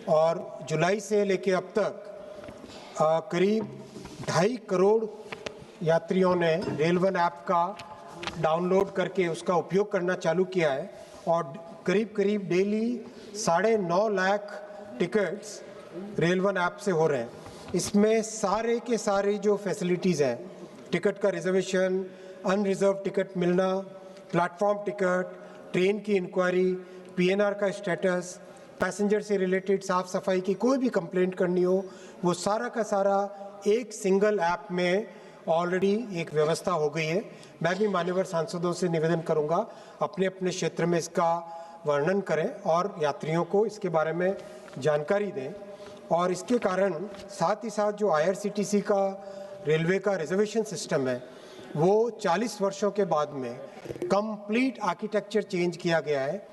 और जुलाई से लेके अब तक करीब 2.5 करोड़ यात्रियों ने रेल वन ऐप का डाउनलोड करके उसका उपयोग करना चालू किया है और करीब करीब daily 9.5 lakh tickets rail one app से हो रहे हैं। इसमें सारे के सारे जो फैसिलिटीज़ हैं, टिकट का रिजर्वेशन, अनरिजर्व टिकट मिलना, प्लेटफॉर्म टिकट, ट्रेन की इंक्वायरी, पीएनआर का स्टेटस, पैसेंजर से रिलेटेड साफ़ सफाई की कोई भी कंप्लेंट करनी हो, वो सारा का सारा एक सिंगल ऐप में ऑलरेडी एक व्यवस्था हो गई है। मैं भी मान्यवर सांसदों से निवेदन करूंगा, अपने अपने क्षेत्र में इसका वर्णन करें और यात्रियों को इसके बारे में जानकारी दें। और इसके कारण साथ ही साथ जो आईआरसीटीसी का रेलवे का रिजर्वेशन सिस्टम है, वो 40 वर्षों के बाद में कंप्लीट आर्किटेक्चर चेंज किया गया है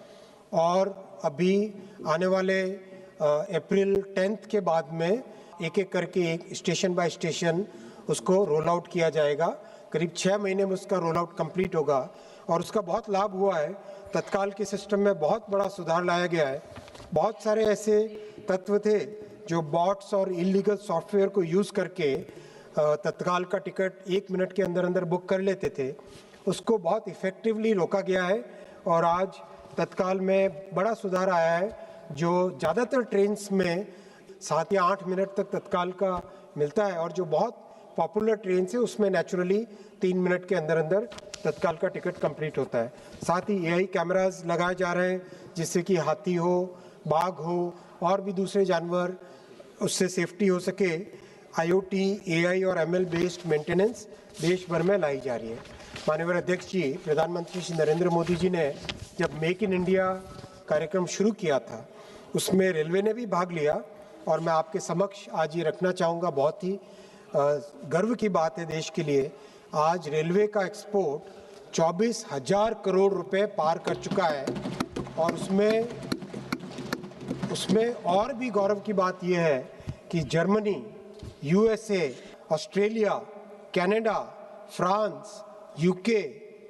और अभी आने वाले अप्रैल 10 के बाद में एक एक करके एक स्टेशन बाय स्टेशन उसको रोल आउट किया जाएगा। करीब 6 महीने में उसका रोल आउट कंप्लीट होगा और उसका बहुत लाभ हुआ है। तत्काल के सिस्टम में बहुत बड़ा सुधार लाया गया है। बहुत सारे ऐसे तत्व थे जो बॉट्स और इलीगल सॉफ्टवेयर को यूज़ करके तत्काल का टिकट 1 मिनट के अंदर अंदर बुक कर लेते थे, उसको बहुत इफ़ेक्टिवली रोका गया है और आज तत्काल में बड़ा सुधार आया है। जो ज़्यादातर ट्रेन्स में 7 या 8 मिनट तक तत्काल का मिलता है और जो बहुत पॉपुलर ट्रेन है उसमें नेचुरली 3 मिनट के अंदर अंदर तत्काल का टिकट कंप्लीट होता है। साथ ही एआई कैमरास लगाए जा रहे हैं जिससे कि हाथी हो, बाघ हो और भी दूसरे जानवर, उससे सेफ्टी हो सके। आईओटी, एआई और एमएल बेस्ड मेंटेनेंस देश भर में लाई जा रही है। माननीय अध्यक्ष जी, प्रधानमंत्री श्री नरेंद्र मोदी जी ने जब मेक इन इंडिया कार्यक्रम शुरू किया था उसमें रेलवे ने भी भाग लिया और मैं आपके समक्ष आज ये रखना चाहूँगा, बहुत ही गर्व की बात है देश के लिए। आज रेलवे का एक्सपोर्ट 24,000 करोड़ रुपए पार कर चुका है और उसमें और भी गौरव की बात यह है कि Germany, USA, Australia, Canada, France, UK,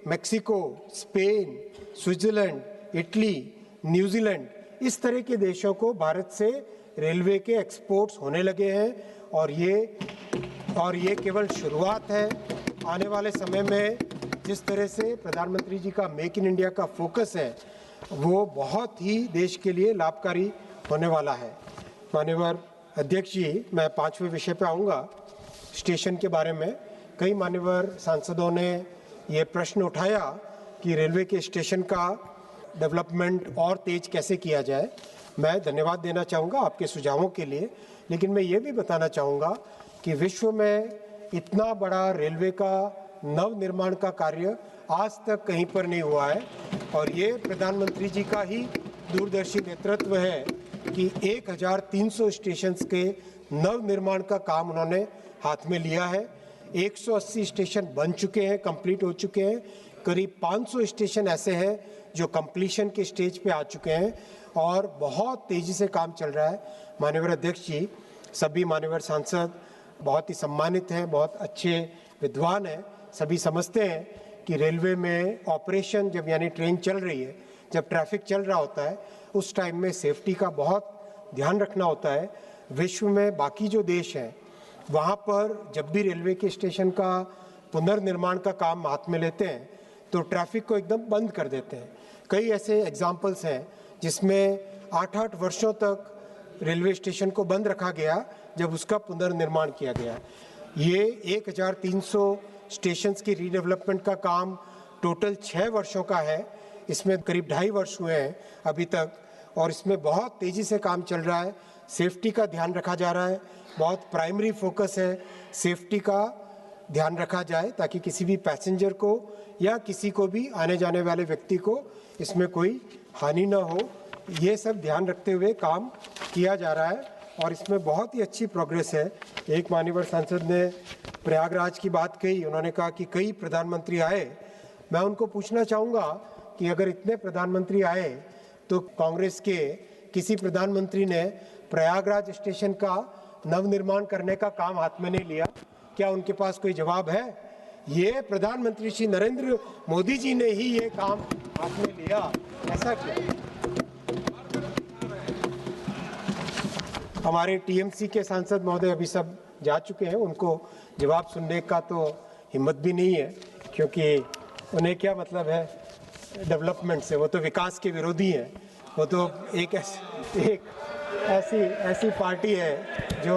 Mexico, Spain, Switzerland, Italy, New Zealand, इस तरह के देशों को भारत से रेलवे के एक्सपोर्ट्स होने लगे हैं और ये केवल शुरुआत है। आने वाले समय में जिस तरह से प्रधानमंत्री जी का मेक इन इंडिया का फोकस है वो बहुत ही देश के लिए लाभकारी होने वाला है। माननीय अध्यक्ष जी, मैं 5वें विषय पे आऊँगा, स्टेशन के बारे में। कई मान्यवर सांसदों ने ये प्रश्न उठाया कि रेलवे के स्टेशन का डेवलपमेंट और तेज कैसे किया जाए। मैं धन्यवाद देना चाहूँगा आपके सुझावों के लिए, लेकिन मैं ये भी बताना चाहूँगा कि विश्व में इतना बड़ा रेलवे का नव निर्माण का कार्य आज तक कहीं पर नहीं हुआ है और ये प्रधानमंत्री जी का ही दूरदर्शी नेतृत्व है कि 1300 स्टेशंस के नव निर्माण का काम उन्होंने हाथ में लिया है। 180 स्टेशन बन चुके हैं, कंप्लीट हो चुके हैं। करीब 500 स्टेशन ऐसे हैं जो कंप्लीशन के स्टेज पे आ चुके हैं और बहुत तेज़ी से काम चल रहा है। माननीय अध्यक्ष जी, सभी माननीय सांसद बहुत ही सम्मानित हैं, बहुत अच्छे विद्वान हैं। सभी समझते हैं कि रेलवे में ऑपरेशन जब यानी ट्रेन चल रही है, जब ट्रैफिक चल रहा होता है, उस टाइम में सेफ्टी का बहुत ध्यान रखना होता है। विश्व में बाकी जो देश हैं वहाँ पर जब भी रेलवे के स्टेशन का पुनर्निर्माण का काम हाथ में लेते हैं तो ट्रैफिक को एकदम बंद कर देते हैं। कई ऐसे एग्जाम्पल्स हैं जिसमें 8-8 वर्षों तक रेलवे स्टेशन को बंद रखा गया जब उसका पुनर्निर्माण किया गया। ये 1300 स्टेशंस की रीडेवलपमेंट का काम टोटल 6 वर्षों का है। इसमें करीब 2.5 वर्ष हुए हैं अभी तक और इसमें बहुत तेज़ी से काम चल रहा है। सेफ्टी का ध्यान रखा जा रहा है, बहुत प्राइमरी फोकस है, सेफ्टी का ध्यान रखा जाए ताकि किसी भी पैसेंजर को या किसी को भी आने जाने वाले व्यक्ति को इसमें कोई हानि न हो। ये सब ध्यान रखते हुए काम किया जा रहा है और इसमें बहुत ही अच्छी प्रोग्रेस है। एक माननीय सांसद ने प्रयागराज की बात कही, उन्होंने कहा कि कई प्रधानमंत्री आए। मैं उनको पूछना चाहूँगा कि अगर इतने प्रधानमंत्री आए तो कांग्रेस के किसी प्रधानमंत्री ने प्रयागराज स्टेशन का नवनिर्माण करने का काम हाथ में नहीं लिया? क्या उनके पास कोई जवाब है? ये प्रधानमंत्री श्री नरेंद्र मोदी जी ने ही ये काम हाथ में लिया, ऐसा क्यों? हमारे टीएमसी के सांसद महोदय अभी सब जा चुके हैं, उनको जवाब सुनने का तो हिम्मत भी नहीं है क्योंकि उन्हें क्या मतलब है डेवलपमेंट से, वो तो विकास के विरोधी हैं। वो तो एक ऐसी पार्टी है जो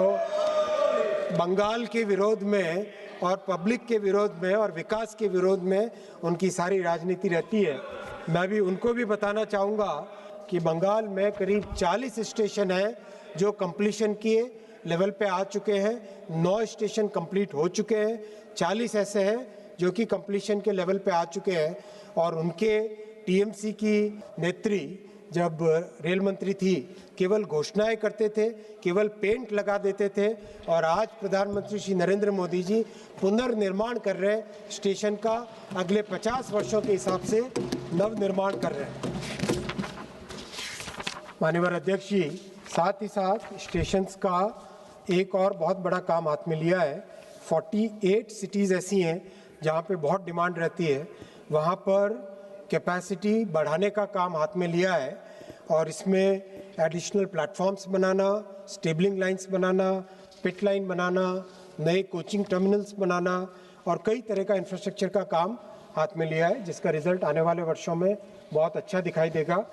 बंगाल के विरोध में और पब्लिक के विरोध में और विकास के विरोध में उनकी सारी राजनीति रहती है। मैं भी उनको भी बताना चाहूँगा कि बंगाल में करीब 40 स्टेशन हैं जो कंप्लीशन के लेवल पे आ चुके हैं। 9 स्टेशन कंप्लीट हो चुके हैं, 40 ऐसे हैं जो कि कंप्लीशन के लेवल पे आ चुके हैं। और उनके टीएमसी की नेत्री जब रेल मंत्री थी केवल घोषणाएं करते थे, केवल पेंट लगा देते थे और आज प्रधानमंत्री श्री नरेंद्र मोदी जी पुनर्निर्माण कर रहे हैं स्टेशन का, अगले 50 वर्षों के हिसाब से नव निर्माण कर रहे हैं। माननीय अध्यक्ष जी, साथ ही साथ स्टेशंस का एक और बहुत बड़ा काम हाथ में लिया है। 48 सिटीज़ ऐसी हैं जहाँ पे बहुत डिमांड रहती है, वहाँ पर कैपेसिटी बढ़ाने का काम हाथ में लिया है और इसमें एडिशनल प्लेटफॉर्म्स बनाना, स्टेबलिंग लाइंस बनाना, पिट लाइन बनाना, नए कोचिंग टर्मिनल्स बनाना और कई तरह का इंफ्रास्ट्रक्चर का काम हाथ में लिया है, जिसका रिजल्ट आने वाले वर्षों में बहुत अच्छा दिखाई देगा।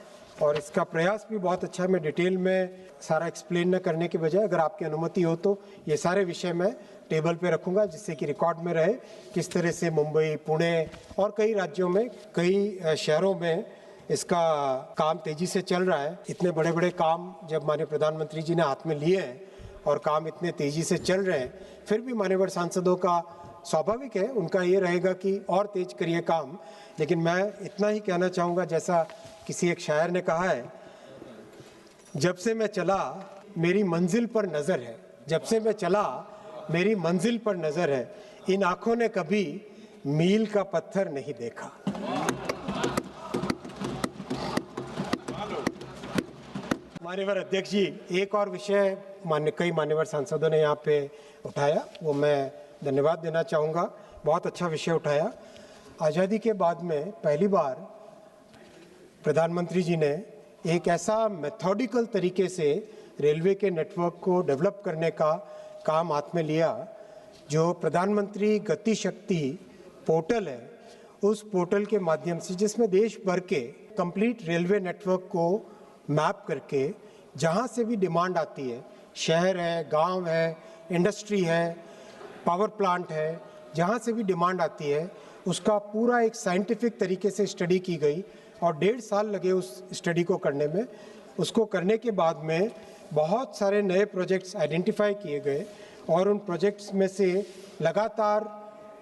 और इसका प्रयास भी बहुत अच्छा। मैं डिटेल में सारा एक्सप्लेन न करने के बजाय अगर आपकी अनुमति हो तो ये सारे विषय मैं टेबल पे रखूंगा, जिससे कि रिकॉर्ड में रहे किस तरह से मुंबई, पुणे और कई राज्यों में, कई शहरों में इसका काम तेजी से चल रहा है। इतने बड़े बड़े काम जब माननीय प्रधानमंत्री जी ने हाथ में लिए हैं और काम इतने तेजी से चल रहे हैं, फिर भी माननीय सांसदों का स्वाभाविक है, उनका ये रहेगा कि और तेज करिए काम। लेकिन मैं इतना ही कहना चाहूँगा, जैसा किसी एक शायर ने कहा है, जब से मैं चला मेरी मंजिल पर नज़र है, जब से मैं चला मेरी मंजिल पर नज़र है, इन आँखों ने कभी मील का पत्थर नहीं देखा। माननीय अध्यक्ष जी, एक और विषय कई मान्यवर सांसदों ने यहाँ पे उठाया, वो मैं धन्यवाद देना चाहूँगा। बहुत अच्छा विषय उठाया। आज़ादी के बाद में पहली बार प्रधानमंत्री जी ने एक ऐसा मेथोडिकल तरीके से रेलवे के नेटवर्क को डेवलप करने का काम हाथ में लिया, जो प्रधानमंत्री गति शक्ति पोर्टल है, उस पोर्टल के माध्यम से, जिसमें देश भर के कंप्लीट रेलवे नेटवर्क को मैप करके जहाँ से भी डिमांड आती है, शहर है, गांव है, इंडस्ट्री है, पावर प्लांट है, जहाँ से भी डिमांड आती है, उसका पूरा एक साइंटिफिक तरीके से स्टडी की गई और 1.5 साल लगे उस स्टडी को करने में। उसको करने के बाद में बहुत सारे नए प्रोजेक्ट्स आइडेंटिफाई किए गए और उन प्रोजेक्ट्स में से लगातार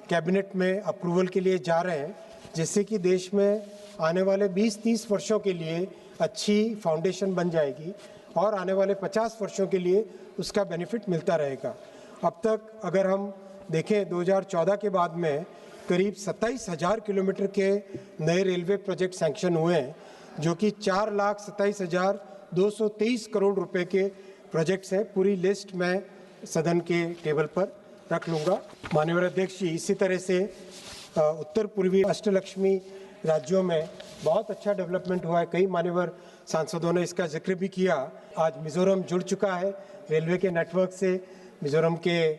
कैबिनेट में अप्रूवल के लिए जा रहे हैं, जिससे कि देश में आने वाले 20-30 वर्षों के लिए अच्छी फाउंडेशन बन जाएगी और आने वाले 50 वर्षों के लिए उसका बेनिफिट मिलता रहेगा। अब तक अगर हम देखें 2014 के बाद में करीब 27,000 किलोमीटर के नए रेलवे प्रोजेक्ट सैंक्शन हुए हैं, जो कि 4,27,223 करोड़ रुपए के प्रोजेक्ट्स हैं। पूरी लिस्ट मैं सदन के टेबल पर रख लूँगा। माननीय अध्यक्ष जी, इसी तरह से उत्तर पूर्वी अष्टलक्ष्मी राज्यों में बहुत अच्छा डेवलपमेंट हुआ है। कई मान्यवर सांसदों ने इसका जिक्र भी किया। आज मिजोरम जुड़ चुका है रेलवे के नेटवर्क से। मिजोरम के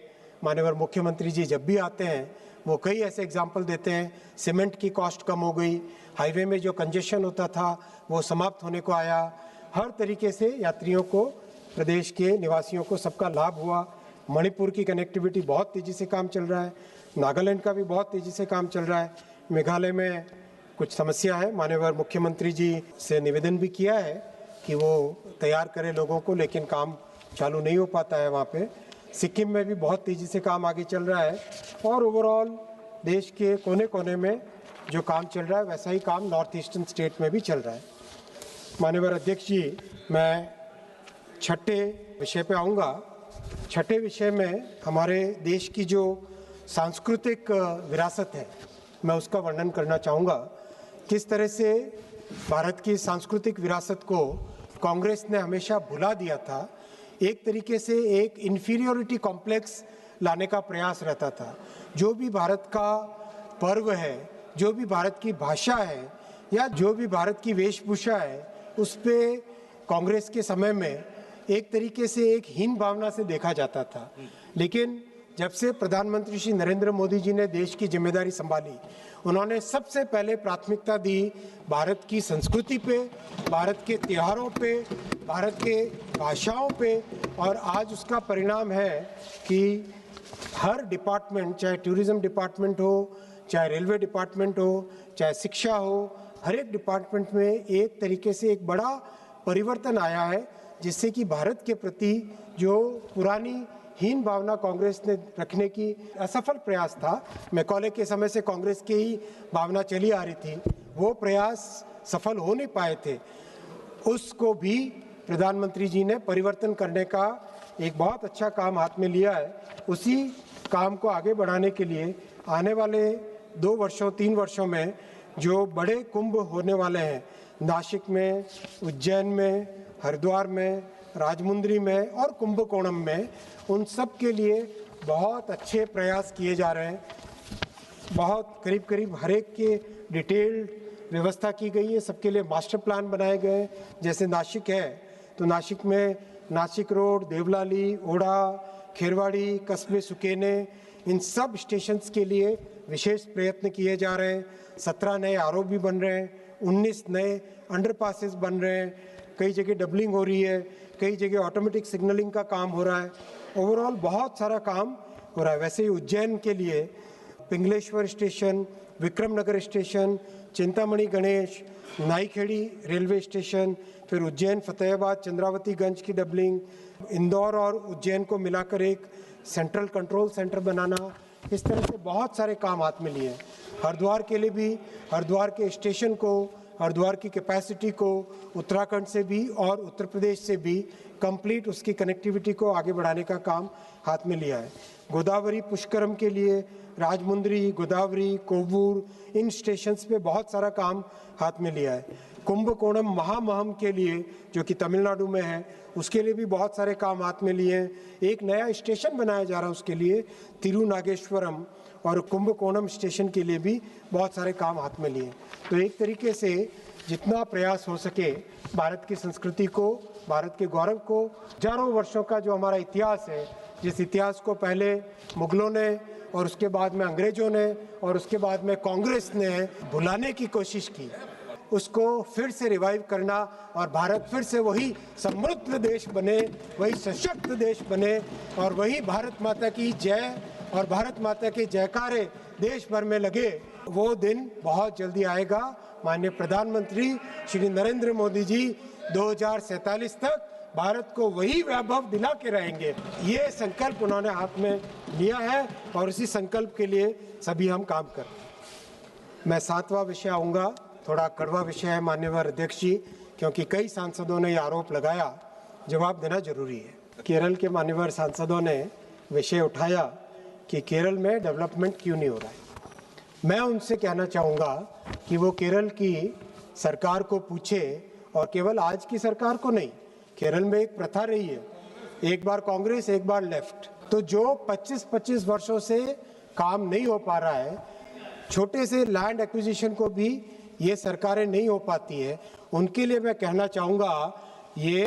मान्यवर मुख्यमंत्री जी जब भी आते हैं वो कई ऐसे एग्जाम्पल देते हैं। सीमेंट की कॉस्ट कम हो गई, हाईवे में जो कंजेशन होता था वो समाप्त होने को आया। हर तरीके से यात्रियों को, प्रदेश के निवासियों को सबका लाभ हुआ। मणिपुर की कनेक्टिविटी बहुत तेज़ी से काम चल रहा है, नागालैंड का भी बहुत तेज़ी से काम चल रहा है। मेघालय में कुछ समस्या है, माननीय मुख्यमंत्री जी से निवेदन भी किया है कि वो तैयार करें लोगों को, लेकिन काम चालू नहीं हो पाता है वहाँ पे। सिक्किम में भी बहुत तेज़ी से काम आगे चल रहा है और ओवरऑल देश के कोने कोने में जो काम चल रहा है वैसा ही काम नॉर्थ ईस्टर्न स्टेट में भी चल रहा है। माननीय अध्यक्ष जी, मैं छठे विषय पे आऊँगा। छठे विषय में हमारे देश की जो सांस्कृतिक विरासत है मैं उसका वर्णन करना चाहूँगा। किस तरह से भारत की सांस्कृतिक विरासत को कांग्रेस ने हमेशा भुला दिया था। एक तरीके से एक इन्फीरियोरिटी कॉम्प्लेक्स लाने का प्रयास रहता था। जो भी भारत का पर्व है, जो भी भारत की भाषा है या जो भी भारत की वेशभूषा है, उस पे कांग्रेस के समय में एक तरीके से एक हीन भावना से देखा जाता था। लेकिन जब से प्रधानमंत्री श्री नरेंद्र मोदी जी ने देश की जिम्मेदारी संभाली, उन्होंने सबसे पहले प्राथमिकता दी भारत की संस्कृति पे, भारत के त्योहारों पे, भारत के भाषाओं पे। और आज उसका परिणाम है कि हर डिपार्टमेंट, चाहे टूरिज्म डिपार्टमेंट हो, चाहे रेलवे डिपार्टमेंट हो, चाहे शिक्षा हो, हर एक डिपार्टमेंट में एक तरीके से एक बड़ा परिवर्तन आया है, जिससे कि भारत के प्रति जो पुरानी हीन भावना कांग्रेस ने रखने की असफल प्रयास था, मैकॉले के समय से कांग्रेस की ही भावना चली आ रही थी, वो प्रयास सफल हो नहीं पाए थे। उसको भी प्रधानमंत्री जी ने परिवर्तन करने का एक बहुत अच्छा काम हाथ में लिया है। उसी काम को आगे बढ़ाने के लिए आने वाले 2 वर्षों 3 वर्षों में जो बड़े कुंभ होने वाले हैं, नासिक में, उज्जैन में, हरिद्वार में, राजमुंद्री में और कुंभकोणम में, उन सब के लिए बहुत अच्छे प्रयास किए जा रहे हैं। बहुत करीब हर एक के डिटेल्ड व्यवस्था की गई है, सबके लिए मास्टर प्लान बनाए गए। जैसे नासिक है तो नासिक में नासिक रोड, देवलाली, ओढ़ा, खेरवाड़ी, कस्बे सुकेने, इन सब स्टेशंस के लिए विशेष प्रयत्न किए जा रहे हैं। 17 नए आरओ भी बन रहे हैं, 19 नए अंडरपासेस बन रहे हैं, कई जगह डबलिंग हो रही है, कई जगह ऑटोमेटिक सिग्नलिंग का काम हो रहा है। ओवरऑल बहुत सारा काम हो रहा है। वैसे ही उज्जैन के लिए Pingleshwar station, Vikramnagar station, Chintaman Ganesh, Naikhedi railway station, फिर उज्जैन फतेहाबाद चंद्रावतीगंज की डबलिंग, इंदौर और उज्जैन को मिलाकर एक सेंट्रल कंट्रोल सेंटर बनाना, इस तरह से बहुत सारे काम हाथ में लिए हैं। हरिद्वार के लिए भी, हरिद्वार के स्टेशन को, हरिद्वार की कैपेसिटी को उत्तराखंड से भी और उत्तर प्रदेश से भी कंप्लीट उसकी कनेक्टिविटी को आगे बढ़ाने का काम हाथ में लिया है। गोदावरी पुष्करम के लिए राजमुंद्री, गोदावरी, कोवूर, इन स्टेशंस पे बहुत सारा काम हाथ में लिया है। कुंभकोणम महामहम के लिए जो कि तमिलनाडु में है, उसके लिए भी बहुत सारे काम हाथ में लिए हैं। एक नया स्टेशन बनाया जा रहा है उसके लिए, तिरुनागेश्वरम, और कुंभकोणम स्टेशन के लिए भी बहुत सारे काम हाथ में लिए। तो एक तरीके से जितना प्रयास हो सके भारत की संस्कृति को, भारत के गौरव को, हजारों वर्षों का जो हमारा इतिहास है, जिस इतिहास को पहले मुगलों ने और उसके बाद में अंग्रेजों ने और उसके बाद में कांग्रेस ने भुलाने की कोशिश की, उसको फिर से रिवाइव करना और भारत फिर से वही समृद्ध देश बने, वही सशक्त देश बने और वही भारत माता की जय और भारत माता के जयकारे देश भर में लगे, वो दिन बहुत जल्दी आएगा। माननीय प्रधानमंत्री श्री नरेंद्र मोदी जी 2047 तक भारत को वही वैभव दिला के रहेंगे। ये संकल्प उन्होंने हाथ में लिया है और इसी संकल्प के लिए सभी हम काम कर रहे हैं। मैं 7वां विषय आऊँगा, थोड़ा कड़वा विषय है माननीय अध्यक्ष जी, क्योंकि कई सांसदों ने ये आरोप लगाया, जवाब देना जरूरी है। केरल के माननीय सांसदों ने विषय उठाया कि केरल में डेवलपमेंट क्यों नहीं हो रहा है। मैं उनसे कहना चाहूँगा कि वो केरल की सरकार को पूछे, और केवल आज की सरकार को नहीं, केरल में एक प्रथा रही है, एक बार कांग्रेस एक बार लेफ्ट। तो जो 25-25 वर्षों से काम नहीं हो पा रहा है, छोटे से लैंड एक्विजिशन को भी ये सरकारें नहीं हो पाती है, उनके लिए मैं कहना चाहूँगा ये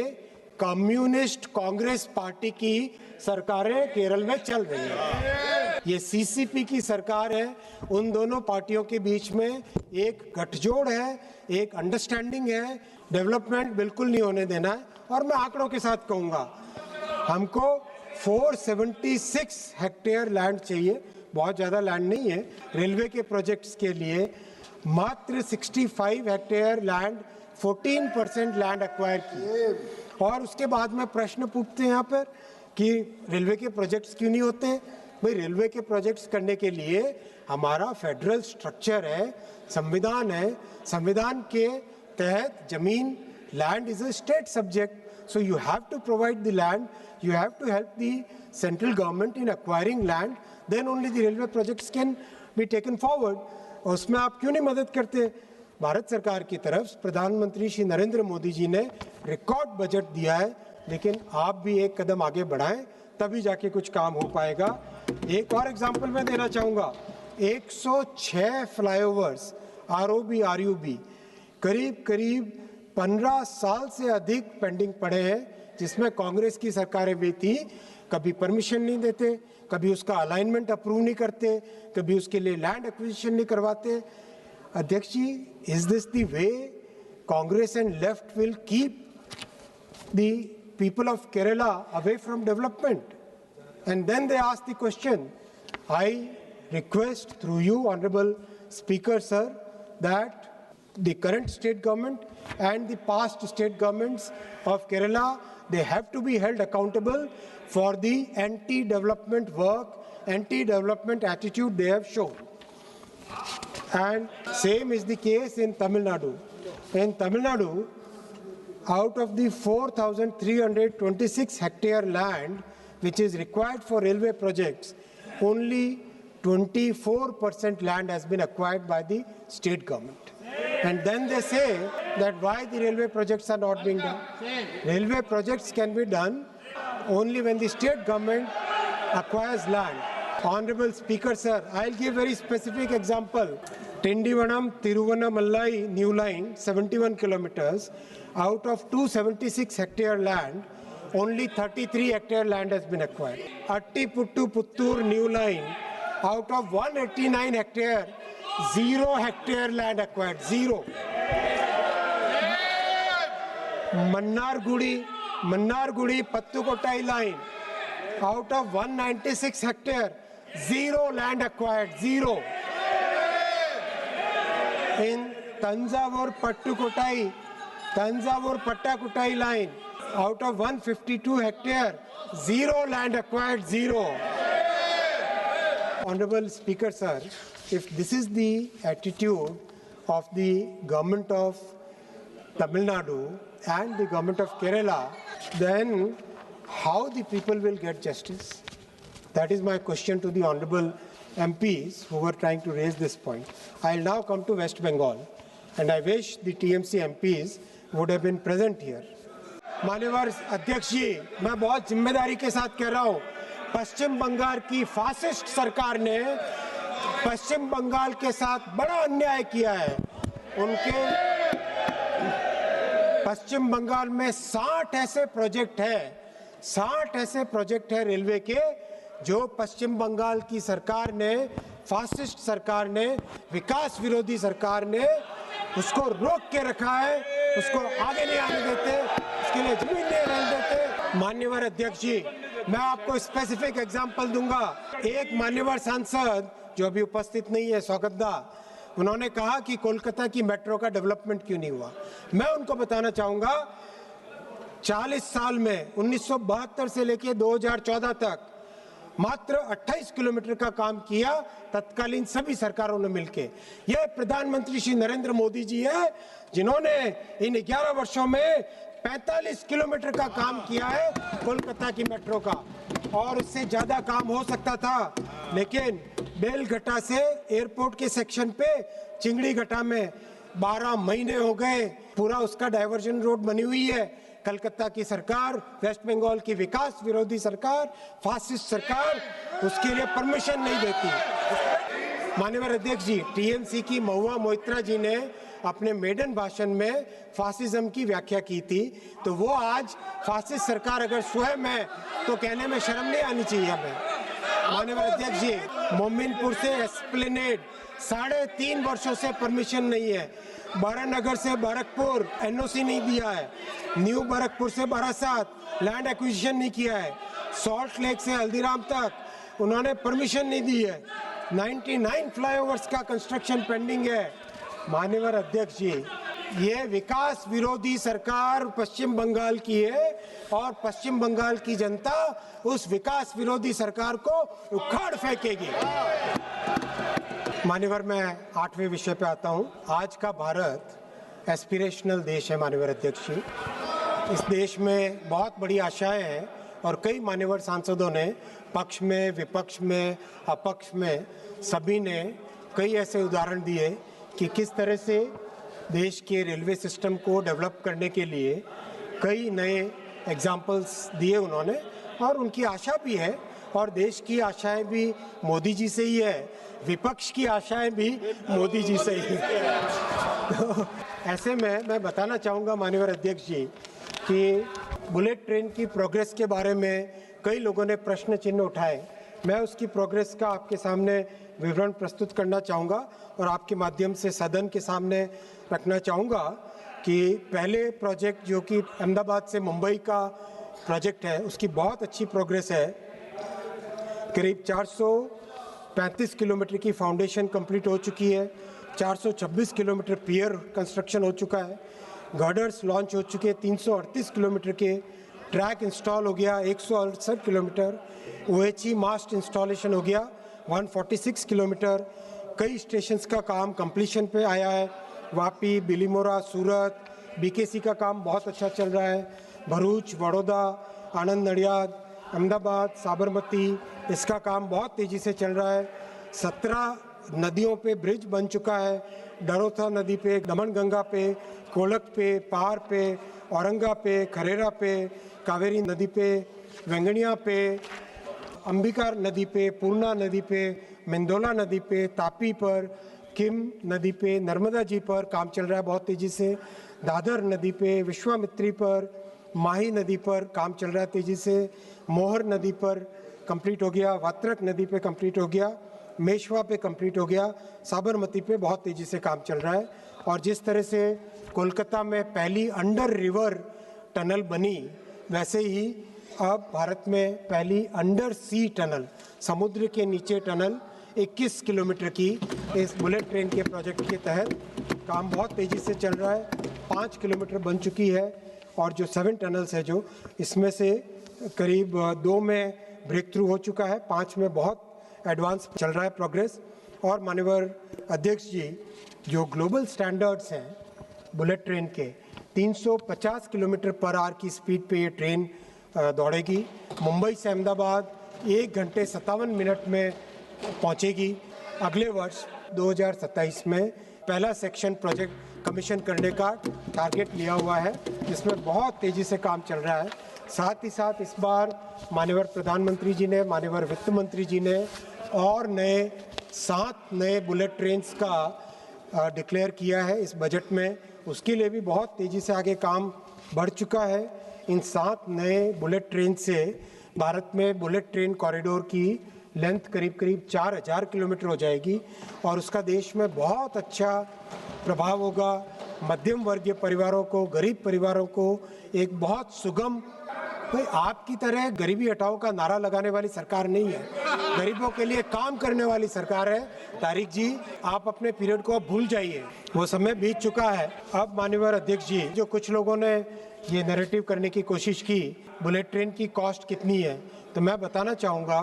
कम्युनिस्ट कांग्रेस पार्टी की सरकारें केरल में चल रही है। ये सीसीपी की सरकार है, उन दोनों पार्टियों के बीच में एक गठजोड़ है, एक अंडरस्टैंडिंग है। डेवलपमेंट बिल्कुल नहीं होने देना है। और मैं आंकड़ों के साथ कहूँगा, हमको 476 हेक्टेयर लैंड चाहिए, बहुत ज़्यादा लैंड नहीं है। रेलवे के प्रोजेक्ट्स के लिए मात्र 65 हेक्टेयर लैंड, 14% लैंड एक्वायर किए। और उसके बाद में प्रश्न पूछते हैं यहाँ पर कि रेलवे के प्रोजेक्ट्स क्यों नहीं होते। भाई, रेलवे के प्रोजेक्ट्स करने के लिए हमारा फेडरल स्ट्रक्चर है, संविधान है। संविधान के तहत जमीन, land is a state subject, so you have to provide the land, you have to help the central government in acquiring land, then only the railway projects can be taken forward. और उसमें आप क्यों नहीं मदद करते? भारत सरकार की तरफ प्रधानमंत्री श्री नरेंद्र मोदी जी ने रिकॉर्ड बजट दिया है, लेकिन आप भी एक कदम आगे बढ़ाएं, तभी जाके कुछ काम हो पाएगा। एक और एग्जांपल मैं देना चाहूँगा, 106 फ्लाईओवर्स आरओबी आरयूबी करीब 15 साल से अधिक पेंडिंग पड़े हैं, जिसमें कांग्रेस की सरकारें भी थी, कभी परमिशन नहीं देते, कभी उसका अलाइनमेंट अप्रूव नहीं करते, कभी उसके लिए लैंड एक्विजिशन नहीं करवाते। अध्यक्ष जी, is this the way Congress and Left will keep the people of Kerala away from development? And then they ask the question, I request through you honourable speaker sir that the current state government and the past state governments of Kerala, they have to be held accountable for the anti-development work, anti-development attitude they have shown. And same is the case in Tamil Nadu. In Tamil Nadu, out of the 4,326 hectare land which is required for railway projects, only 24% land has been acquired by the state government. And then they say that why the railway projects are not being done. Railway projects can be done only when the state government acquires land. Honorable Speaker sir, I'll give very specific example. Tindivanam Tiruvannamalai new line, 71 kilometers. Out of 276 hectare land, only 33 hectare land has been acquired. Attiputtu Puttur new line, out of 189 hectare, 0 hectare land acquired, 0. Mannargudi Pattukottai line, out of 196 hectare, 0 land acquired, 0. In Tanjavur Pattakottai line, out of 152 hectare, 0 land acquired, 0. Honorable Speaker sir, if this is the attitude of the government of Tamil Nadu and the government of Kerala, then how the people will get justice? That is my question to the honorable MPs who were trying to raise this point. I'll now come to West Bengal, and I wish the TMC MPs would have been present here. माननीय अध्यक्ष जी, मैं बहुत जिम्मेदारी के साथ कह रहा हूँ, पश्चिम बंगाल की फासिस्ट सरकार ने पश्चिम बंगाल के साथ बड़ा अन्याय किया है। उनके पश्चिम बंगाल में 60 ऐसे प्रोजेक्ट है रेलवे के, जो पश्चिम बंगाल की सरकार ने, फासिस्ट सरकार ने, विकास विरोधी सरकार ने उसको रोक के रखा है, उसको आगे नहीं आने देते, उसके लिए जमीन नहीं रहने देते। माननीय अध्यक्ष जी, मैं आपको स्पेसिफिक एग्जांपल दूंगा। एक मान्यवर सांसद जो अभी उपस्थित नहीं है, स्वागतदा, उन्होंने कहा कि कोलकाता की मेट्रो का डेवलपमेंट क्यों नहीं हुआ। मैं उनको बताना चाहूंगा 40 साल में 1972 से लेकर 2014 तक मात्र 28 किलोमीटर का काम किया तत्कालीन सभी सरकारों ने मिलकर। यह प्रधानमंत्री श्री नरेंद्र मोदी जी है जिन्होंने इन 11 वर्षों में 45 किलोमीटर का काम किया है कोलकाता की मेट्रो का, और उससे ज्यादा काम हो सकता था, लेकिन बेलघट्टा से एयरपोर्ट के सेक्शन पे चिंगड़ी घट्टा में 12 महीने हो गए, पूरा उसका डाइवर्जन रोड बनी हुई है। कलकत्ता की सरकार, वेस्ट बंगाल की विकास विरोधी सरकार, फासिस्ट सरकार उसके लिए परमिशन नहीं देती। माननीय अध्यक्ष जी, टीएमसी की महुआ मोइत्रा जी ने अपने मेडन भाषण में फासिज्म की व्याख्या की थी, तो वो आज फासिस्ट सरकार अगर स्वयं है तो कहने में शर्म नहीं आनी चाहिए हमें। माननीय अध्यक्ष जी, मोमिनपुर से एस्प्लेनेड 3.5 वर्षों से परमिशन नहीं है, बारानगर से बरकपुर एनओसी नहीं दिया है, न्यू बरकपुर से बारासात लैंड एक्विजिशन नहीं किया है, सॉल्ट लेक से हल्दीराम तक उन्होंने परमिशन नहीं दी है, 99 फ्लाईओवर्स का कंस्ट्रक्शन पेंडिंग है। माननीय अध्यक्ष जी, ये विकास विरोधी सरकार पश्चिम बंगाल की है और पश्चिम बंगाल की जनता उस विकास विरोधी सरकार को उखाड़ फेंकेगी। मान्यवर, मैं 8वें विषय पे आता हूँ। आज का भारत एस्पिरेशनल देश है माननीय अध्यक्ष जी। इस देश में बहुत बड़ी आशाएं हैं और कई मान्यवर सांसदों ने पक्ष में, विपक्ष में, अपक्ष में सभी ने कई ऐसे उदाहरण दिए कि किस तरह से देश के रेलवे सिस्टम को डेवलप करने के लिए कई नए एग्जाम्पल्स दिए उन्होंने, और उनकी आशा भी है और देश की आशाएं भी मोदी जी से ही है, विपक्ष की आशाएं भी मोदी जी से ही है। तो ऐसे में मैं बताना चाहूँगा माननीय अध्यक्ष जी कि बुलेट ट्रेन की प्रोग्रेस के बारे में कई लोगों ने प्रश्न चिन्ह उठाए। मैं उसकी प्रोग्रेस का आपके सामने विवरण प्रस्तुत करना चाहूँगा और आपके माध्यम से सदन के सामने रखना चाहूँगा कि पहले प्रोजेक्ट जो कि अहमदाबाद से मुंबई का प्रोजेक्ट है, उसकी बहुत अच्छी प्रोग्रेस है। करीब 435 किलोमीटर की फाउंडेशन कंप्लीट हो चुकी है, 426 किलोमीटर पियर कंस्ट्रक्शन हो चुका है, गर्डर्स लॉन्च हो चुके हैं, 338 किलोमीटर के ट्रैक इंस्टॉल हो गया, 168 किलोमीटर ओएचई मास्ट इंस्टॉलेशन हो गया, 146 किलोमीटर। कई स्टेशंस का काम कंप्लीशन पे आया है, वापी, बिलीमोरा, सूरत, बीकेसी का काम बहुत अच्छा चल रहा है, भरूच, वडोदरा, आनंद नडियाद, अहमदाबाद, साबरमती, इसका काम बहुत तेज़ी से चल रहा है। 17 नदियों पे ब्रिज बन चुका है, डरोथा नदी पे, दमनगंगा पे, कोलक पे, पार पे, औरंगा पे, खरेरा पे, कावेरी नदी पे, वेंगनिया पे, अंबिका नदी पे, पूर्णा नदी पे, मेंदोला नदी पे, तापी पर, किम नदी पे, नर्मदा जी पर काम चल रहा है बहुत तेज़ी से, दादर नदी पे, विश्वामित्री पर, माही नदी पर काम चल रहा है तेज़ी से, मोहर नदी पर कंप्लीट हो गया, वात्रक नदी पे कंप्लीट हो गया, मेशवा पे कंप्लीट हो गया, साबरमती पे बहुत तेज़ी से काम चल रहा है। और जिस तरह से कोलकाता में पहली अंडर रिवर टनल बनी, वैसे ही अब भारत में पहली अंडर सी टनल, समुद्र के नीचे टनल 21 किलोमीटर की इस बुलेट ट्रेन के प्रोजेक्ट के तहत काम बहुत तेज़ी से चल रहा है। 5 किलोमीटर बन चुकी है और जो 7 टनल्स है जो इसमें से करीब 2 में ब्रेक थ्रू हो चुका है, 5 में बहुत एडवांस चल रहा है प्रोग्रेस। और माननीय अध्यक्ष जी, जो ग्लोबल स्टैंडर्ड्स हैं बुलेट ट्रेन के, 350 किलोमीटर पर आवर की स्पीड पे ये ट्रेन दौड़ेगी। मुंबई से अहमदाबाद 1 घंटे 57 मिनट में पहुंचेगी। अगले वर्ष 2027 में पहला सेक्शन प्रोजेक्ट कमीशन करने का टारगेट लिया हुआ है, जिसमें बहुत तेज़ी से काम चल रहा है। साथ ही साथ इस बार माननीय प्रधानमंत्री जी ने, माननीय वित्त मंत्री जी ने और 7 नए बुलेट ट्रेन्स का डिक्लेयर किया है इस बजट में। उसके लिए भी बहुत तेज़ी से आगे काम बढ़ चुका है। इन 7 नए बुलेट ट्रेन से भारत में बुलेट ट्रेन कॉरिडोर की लेंथ करीब 4000 किलोमीटर हो जाएगी और उसका देश में बहुत अच्छा प्रभाव होगा। मध्यम वर्गीय परिवारों को, गरीब परिवारों को एक बहुत सुगम, भाई आपकी तरह गरीबी हटाओ का नारा लगाने वाली सरकार नहीं है, गरीबों के लिए काम करने वाली सरकार है। तारिक जी, आप अपने पीरियड को अब भूल जाइए, वो समय बीत चुका है। अब माननीय अध्यक्ष जी, जो कुछ लोगों ने ये नैरेटिव करने की कोशिश की बुलेट ट्रेन की कॉस्ट कितनी है, तो मैं बताना चाहूँगा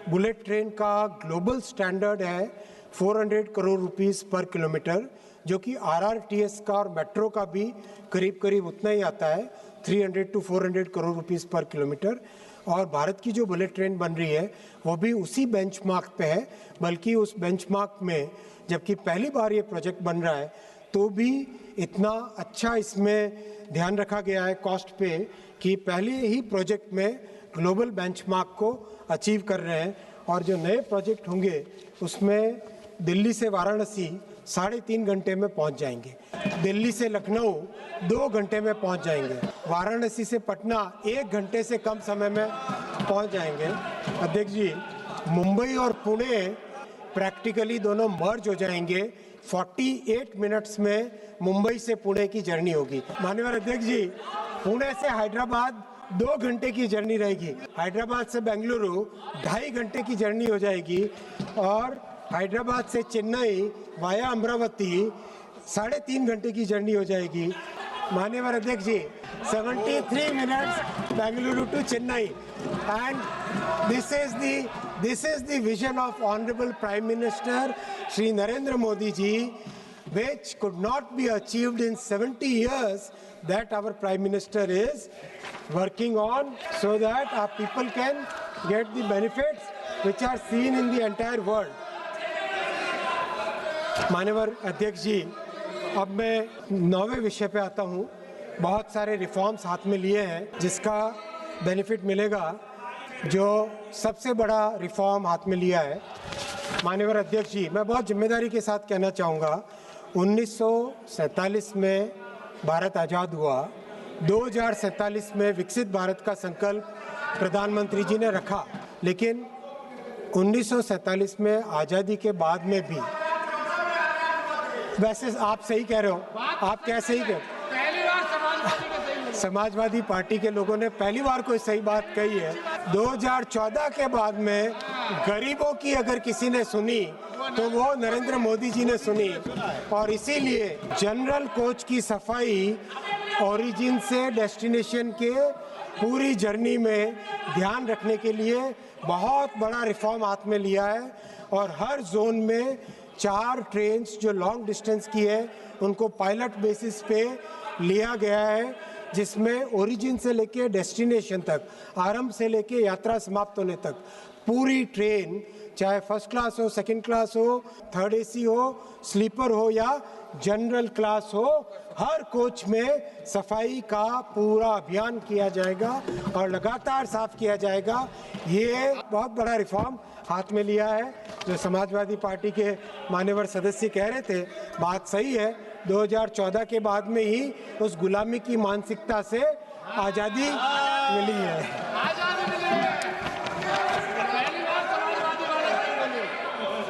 बुलेट ट्रेन का ग्लोबल स्टैंडर्ड है 400 करोड़ रुपीस पर किलोमीटर, जो कि RRTS का और मेट्रो का भी करीब करीब उतना ही आता है, 300 to 400 करोड़ रुपीस पर किलोमीटर। और भारत की जो बुलेट ट्रेन बन रही है वो भी उसी बेंचमार्क पे है, बल्कि उस बेंचमार्क में जबकि पहली बार ये प्रोजेक्ट बन रहा है तो भी इतना अच्छा इसमें ध्यान रखा गया है कॉस्ट पे कि पहले ही प्रोजेक्ट में ग्लोबल बेंचमार्क को अचीव कर रहे हैं। और जो नए प्रोजेक्ट होंगे उसमें दिल्ली से वाराणसी 3.5 घंटे में पहुंच जाएंगे, दिल्ली से लखनऊ 2 घंटे में पहुंच जाएंगे, वाराणसी से पटना 1 घंटे से कम समय में पहुंच जाएंगे। अध्यक्ष जी, मुंबई और पुणे प्रैक्टिकली दोनों मर्ज हो जाएंगे, 48 मिनट्स में मुंबई से पुणे की जर्नी होगी। माननीय अध्यक्ष जी, पुणे से हैदराबाद 2 घंटे की जर्नी रहेगी, हैदराबाद से बेंगलुरु 2.5 घंटे की जर्नी हो जाएगी, और हैदराबाद से चेन्नई वाया अमरावती 3.5 घंटे की जर्नी हो जाएगी। माननीय अध्यक्ष ji, 73 minutes Bengaluru to Chennai, and this is the vision of Honorable Prime Minister Shri Narendra Modi ji, which could not be achieved in 70 years, that our Prime Minister is working on, so that our people can get the benefits which are seen in the entire world. माननीय अध्यक्ष जी, अब मैं 9वें विषय पे आता हूँ। बहुत सारे रिफॉर्म्स हाथ में लिए हैं जिसका बेनिफिट मिलेगा। जो सबसे बड़ा रिफॉर्म हाथ में लिया है, माननीय अध्यक्ष जी, मैं बहुत जिम्मेदारी के साथ कहना चाहूँगा, 1947 में भारत आज़ाद हुआ, 2047 में विकसित भारत का संकल्प प्रधानमंत्री जी ने रखा, लेकिन 1947 में आज़ादी के बाद में भी, वैसे आप सही कह रहे हो, आप क्या सही कह रहे हो, समाजवादी पार्टी के लोगों ने पहली बार कोई सही बात कही है। 2014 के बाद में गरीबों की अगर किसी ने सुनी तो वो नरेंद्र मोदी जी ने सुनी, और इसीलिए जनरल कोच की सफाई ओरिजिन से डेस्टिनेशन के पूरी जर्नी में ध्यान रखने के लिए बहुत बड़ा रिफॉर्म हाथ में लिया है, और हर जोन में 4 ट्रेन्स जो लॉन्ग डिस्टेंस की है उनको पायलट बेसिस पे लिया गया है, जिसमें ओरिजिन से लेके डेस्टिनेशन तक, आरंभ से लेके यात्रा समाप्त होने तक पूरी ट्रेन, चाहे फर्स्ट क्लास हो, सेकंड क्लास हो, थर्ड AC हो, स्लीपर हो या जनरल क्लास हो, हर कोच में सफाई का पूरा अभियान किया जाएगा और लगातार साफ किया जाएगा। ये बहुत बड़ा रिफॉर्म हाथ में लिया है। जो समाजवादी पार्टी के मान्यवर सदस्य कह रहे थे, बात सही है, 2014 के बाद में ही उस गुलामी की मानसिकता से आज़ादी मिली है।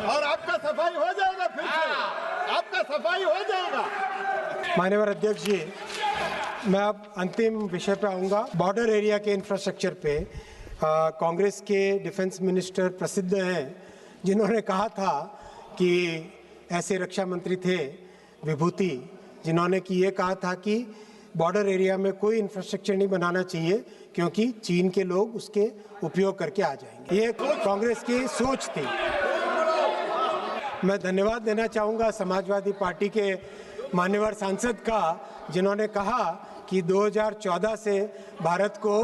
और आपका सफाई हो जाएगा, फिर से आपका सफाई हो जाएगा। माननीय अध्यक्ष जी, मैं अब अंतिम विषय पे आऊँगा, बॉर्डर एरिया के इंफ्रास्ट्रक्चर पे। कांग्रेस के डिफेंस मिनिस्टर प्रसिद्ध हैं, जिन्होंने कहा था कि ऐसे रक्षा मंत्री थे विभूति, जिन्होंने कि ये कहा था कि बॉर्डर एरिया में कोई इंफ्रास्ट्रक्चर नहीं बनाना चाहिए क्योंकि चीन के लोग उसके उपयोग करके आ जाएंगे। ये कांग्रेस की सोच थी। मैं धन्यवाद देना चाहूँगा समाजवादी पार्टी के मान्यवर सांसद का, जिन्होंने कहा कि 2014 से भारत को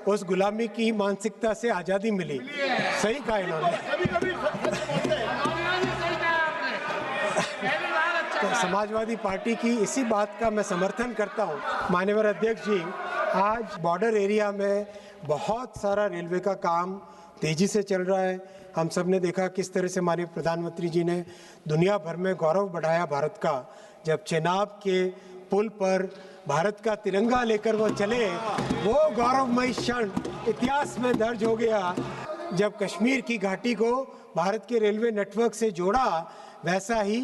उस गुलामी की मानसिकता से आज़ादी मिली। सही कहा इन्होंने। तो समाजवादी पार्टी की इसी बात का मैं समर्थन करता हूँ। माननीय अध्यक्ष जी, आज बॉर्डर एरिया में बहुत सारा रेलवे का काम तेजी से चल रहा है। हम सब ने देखा किस तरह से माननीय प्रधानमंत्री जी ने दुनिया भर में गौरव बढ़ाया भारत का, जब चेनाब के पुल पर भारत का तिरंगा लेकर वो चले, वो गौरवमयी क्षण इतिहास में दर्ज हो गया। जब कश्मीर की घाटी को भारत के रेलवे नेटवर्क से जोड़ा, वैसा ही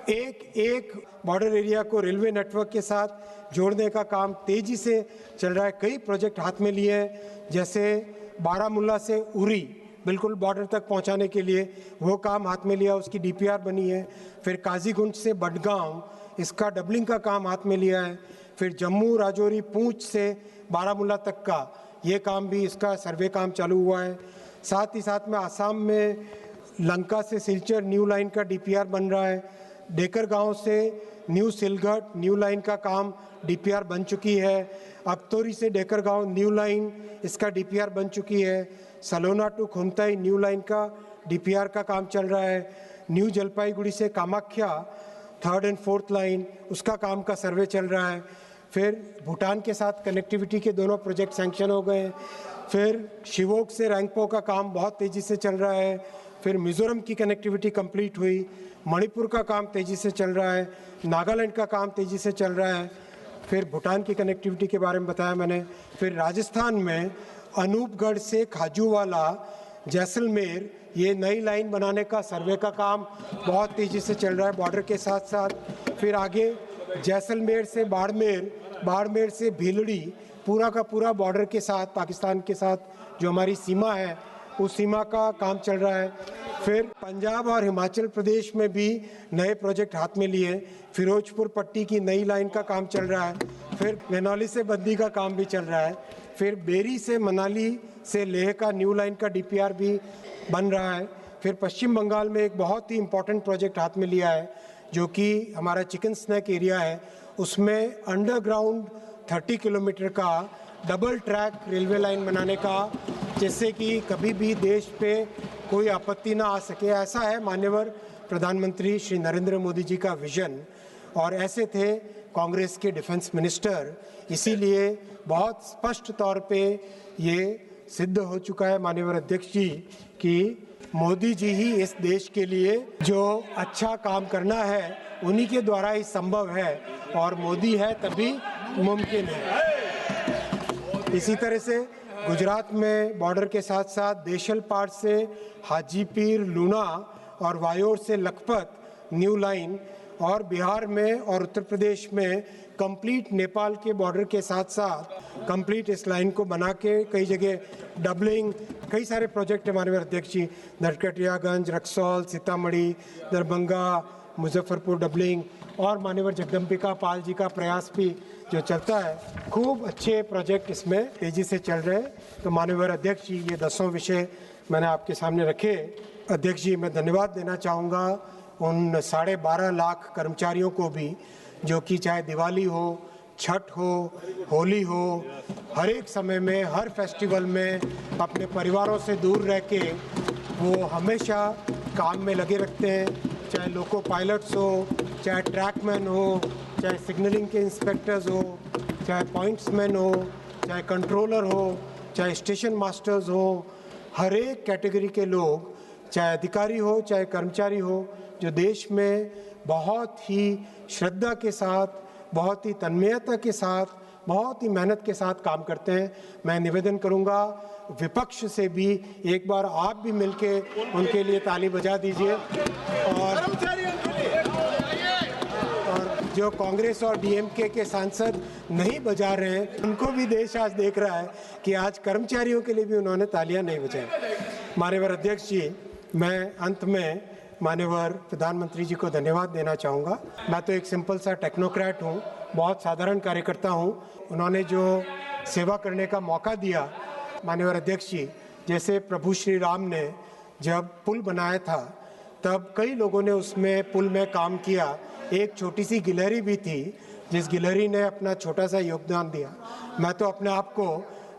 एक बॉर्डर एरिया को रेलवे नेटवर्क के साथ जोड़ने का काम तेजी से चल रहा है। कई प्रोजेक्ट हाथ में लिए हैं, जैसे बारामूला से उरी बिल्कुल बॉर्डर तक पहुंचाने के लिए वो काम हाथ में लिया, उसकी DPR बनी है। फिर काजीगुंड से बडगांव, इसका डबलिंग का काम हाथ में लिया है। फिर जम्मू राजौरी पूंछ से बारामूला तक का ये काम भी, इसका सर्वे काम चालू हुआ है। साथ ही साथ में आसाम में लंका से सिलचर न्यू लाइन का डीपीआर बन रहा है। डेकर गांव से न्यू सिलघट न्यू लाइन का काम डीपीआर बन चुकी है। अक्तौरी से डेकर गांव न्यू लाइन, इसका डीपीआर बन चुकी है। सलोना टू खुमताई न्यू लाइन का डीपीआर का काम चल रहा है। न्यू जलपाईगुड़ी से Kamakhya 3rd and 4th line, उसका काम का सर्वे चल रहा है। फिर भूटान के साथ कनेक्टिविटी के दोनों प्रोजेक्ट सैंक्शन हो गए। फिर शिवोक से रैंगपो का काम बहुत तेज़ी से चल रहा है। फिर मिज़ोरम की कनेक्टिविटी कंप्लीट हुई। मणिपुर का काम तेज़ी से चल रहा है। नागालैंड का काम तेज़ी से चल रहा है। फिर भूटान की कनेक्टिविटी के बारे में बताया मैंने। फिर राजस्थान में अनूपगढ़ से खाजूवाला जैसलमेर ये नई लाइन बनाने का सर्वे का काम बहुत तेज़ी से चल रहा है बॉर्डर के साथ साथ। फिर आगे जैसलमेर से बाड़मेर, बाड़मेर से भीलड़ी, पूरा का पूरा बॉर्डर के साथ पाकिस्तान के साथ जो हमारी सीमा है उस सीमा का काम चल रहा है। फिर पंजाब और हिमाचल प्रदेश में भी नए प्रोजेक्ट हाथ में लिए। फिरोजपुर पट्टी की नई लाइन का काम चल रहा है। फिर मैनौली से बद्दी का काम भी चल रहा है। फिर बेरी से मनाली से लेह का न्यू लाइन का डीपीआर भी बन रहा है। फिर पश्चिम बंगाल में एक बहुत ही इम्पोर्टेंट प्रोजेक्ट हाथ में लिया है जो कि हमारा चिकन स्नैक एरिया है, उसमें अंडरग्राउंड 30 किलोमीटर का डबल ट्रैक रेलवे लाइन बनाने का, जिससे कि कभी भी देश पे कोई आपत्ति ना आ सके। ऐसा है माननीय प्रधानमंत्री श्री नरेंद्र मोदी जी का विजन, और ऐसे थे कांग्रेस के डिफेंस मिनिस्टर। इसीलिए बहुत स्पष्ट तौर पे ये सिद्ध हो चुका है माननीय अध्यक्ष जी कि मोदी जी ही इस देश के लिए जो अच्छा काम करना है उन्हीं के द्वारा ही संभव है, और मोदी है तभी मुमकिन है। इसी तरह से गुजरात में बॉर्डर के साथ साथ देशलपाट से हाजीपीर, लूना और वायोर से लखपत न्यू लाइन, और बिहार में और उत्तर प्रदेश में कंप्लीट नेपाल के बॉर्डर के साथ साथ कंप्लीट इस लाइन को बना के कई जगह डबलिंग, कई सारे प्रोजेक्ट हमारे अध्यक्ष जी, नरकटियागंज, रक्सौल, सीतामढ़ी, दरभंगा, मुजफ्फरपुर डबलिंग, और माननीय जगदम्बिका पाल जी का प्रयास भी जो चलता है। खूब अच्छे प्रोजेक्ट इसमें तेज़ी से चल रहे हैं। तो माननीय अध्यक्ष जी, ये 10 विषय मैंने आपके सामने रखे। अध्यक्ष जी, मैं धन्यवाद देना चाहूँगा उन 12.5 लाख कर्मचारियों को भी, जो कि चाहे दिवाली हो, छठ हो, होली हो, हर एक समय में, हर फेस्टिवल में अपने परिवारों से दूर रह के वो हमेशा काम में लगे रखते हैं। चाहे लोको पायलट्स हो, चाहे ट्रैकमैन हो, चाहे सिग्नलिंग के इंस्पेक्टर्स हो, चाहे पॉइंट्समैन हो, चाहे कंट्रोलर हो, चाहे स्टेशन मास्टर्स हो, हर एक कैटेगरी के लोग, चाहे अधिकारी हो चाहे कर्मचारी हो, जो देश में बहुत ही श्रद्धा के साथ, बहुत ही तन्मयता के साथ, बहुत ही मेहनत के साथ काम करते हैं। मैं निवेदन करूंगा विपक्ष से भी एक बार आप भी मिलके उनके लिए ताली बजा दीजिए, और जो कांग्रेस और डीएमके के सांसद नहीं बजा रहे हैं उनको भी देश आज देख रहा है कि आज कर्मचारियों के लिए भी उन्होंने तालियां नहीं बजाई। माननीय अध्यक्ष जी, मैं अंत में माननीय प्रधानमंत्री जी को धन्यवाद देना चाहूँगा। मैं तो एक सिंपल सा टेक्नोक्रेट हूँ, बहुत साधारण कार्यकर्ता हूँ। उन्होंने जो सेवा करने का मौका दिया माननीय अध्यक्ष जी, जैसे प्रभु श्री राम ने जब पुल बनाया था तब कई लोगों ने उसमें पुल में काम किया। एक छोटी सी गिलहरी भी थी जिस गिलहरी ने अपना छोटा सा योगदान दिया। मैं तो अपने आप को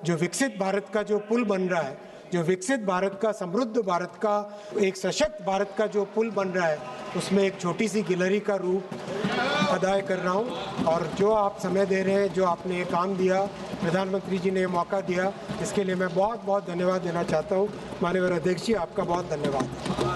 जो विकसित भारत का जो पुल बन रहा है, जो विकसित भारत का, समृद्ध भारत का, एक सशक्त भारत का जो पुल बन रहा है, उसमें एक छोटी सी गिलहरी का रूप अदा कर रहा हूँ। और जो आप समय दे रहे हैं, जो आपने ये काम दिया, प्रधानमंत्री जी ने ये मौका दिया, इसके लिए मैं बहुत बहुत धन्यवाद देना चाहता हूँ। माननीय अध्यक्ष जी, आपका बहुत धन्यवाद।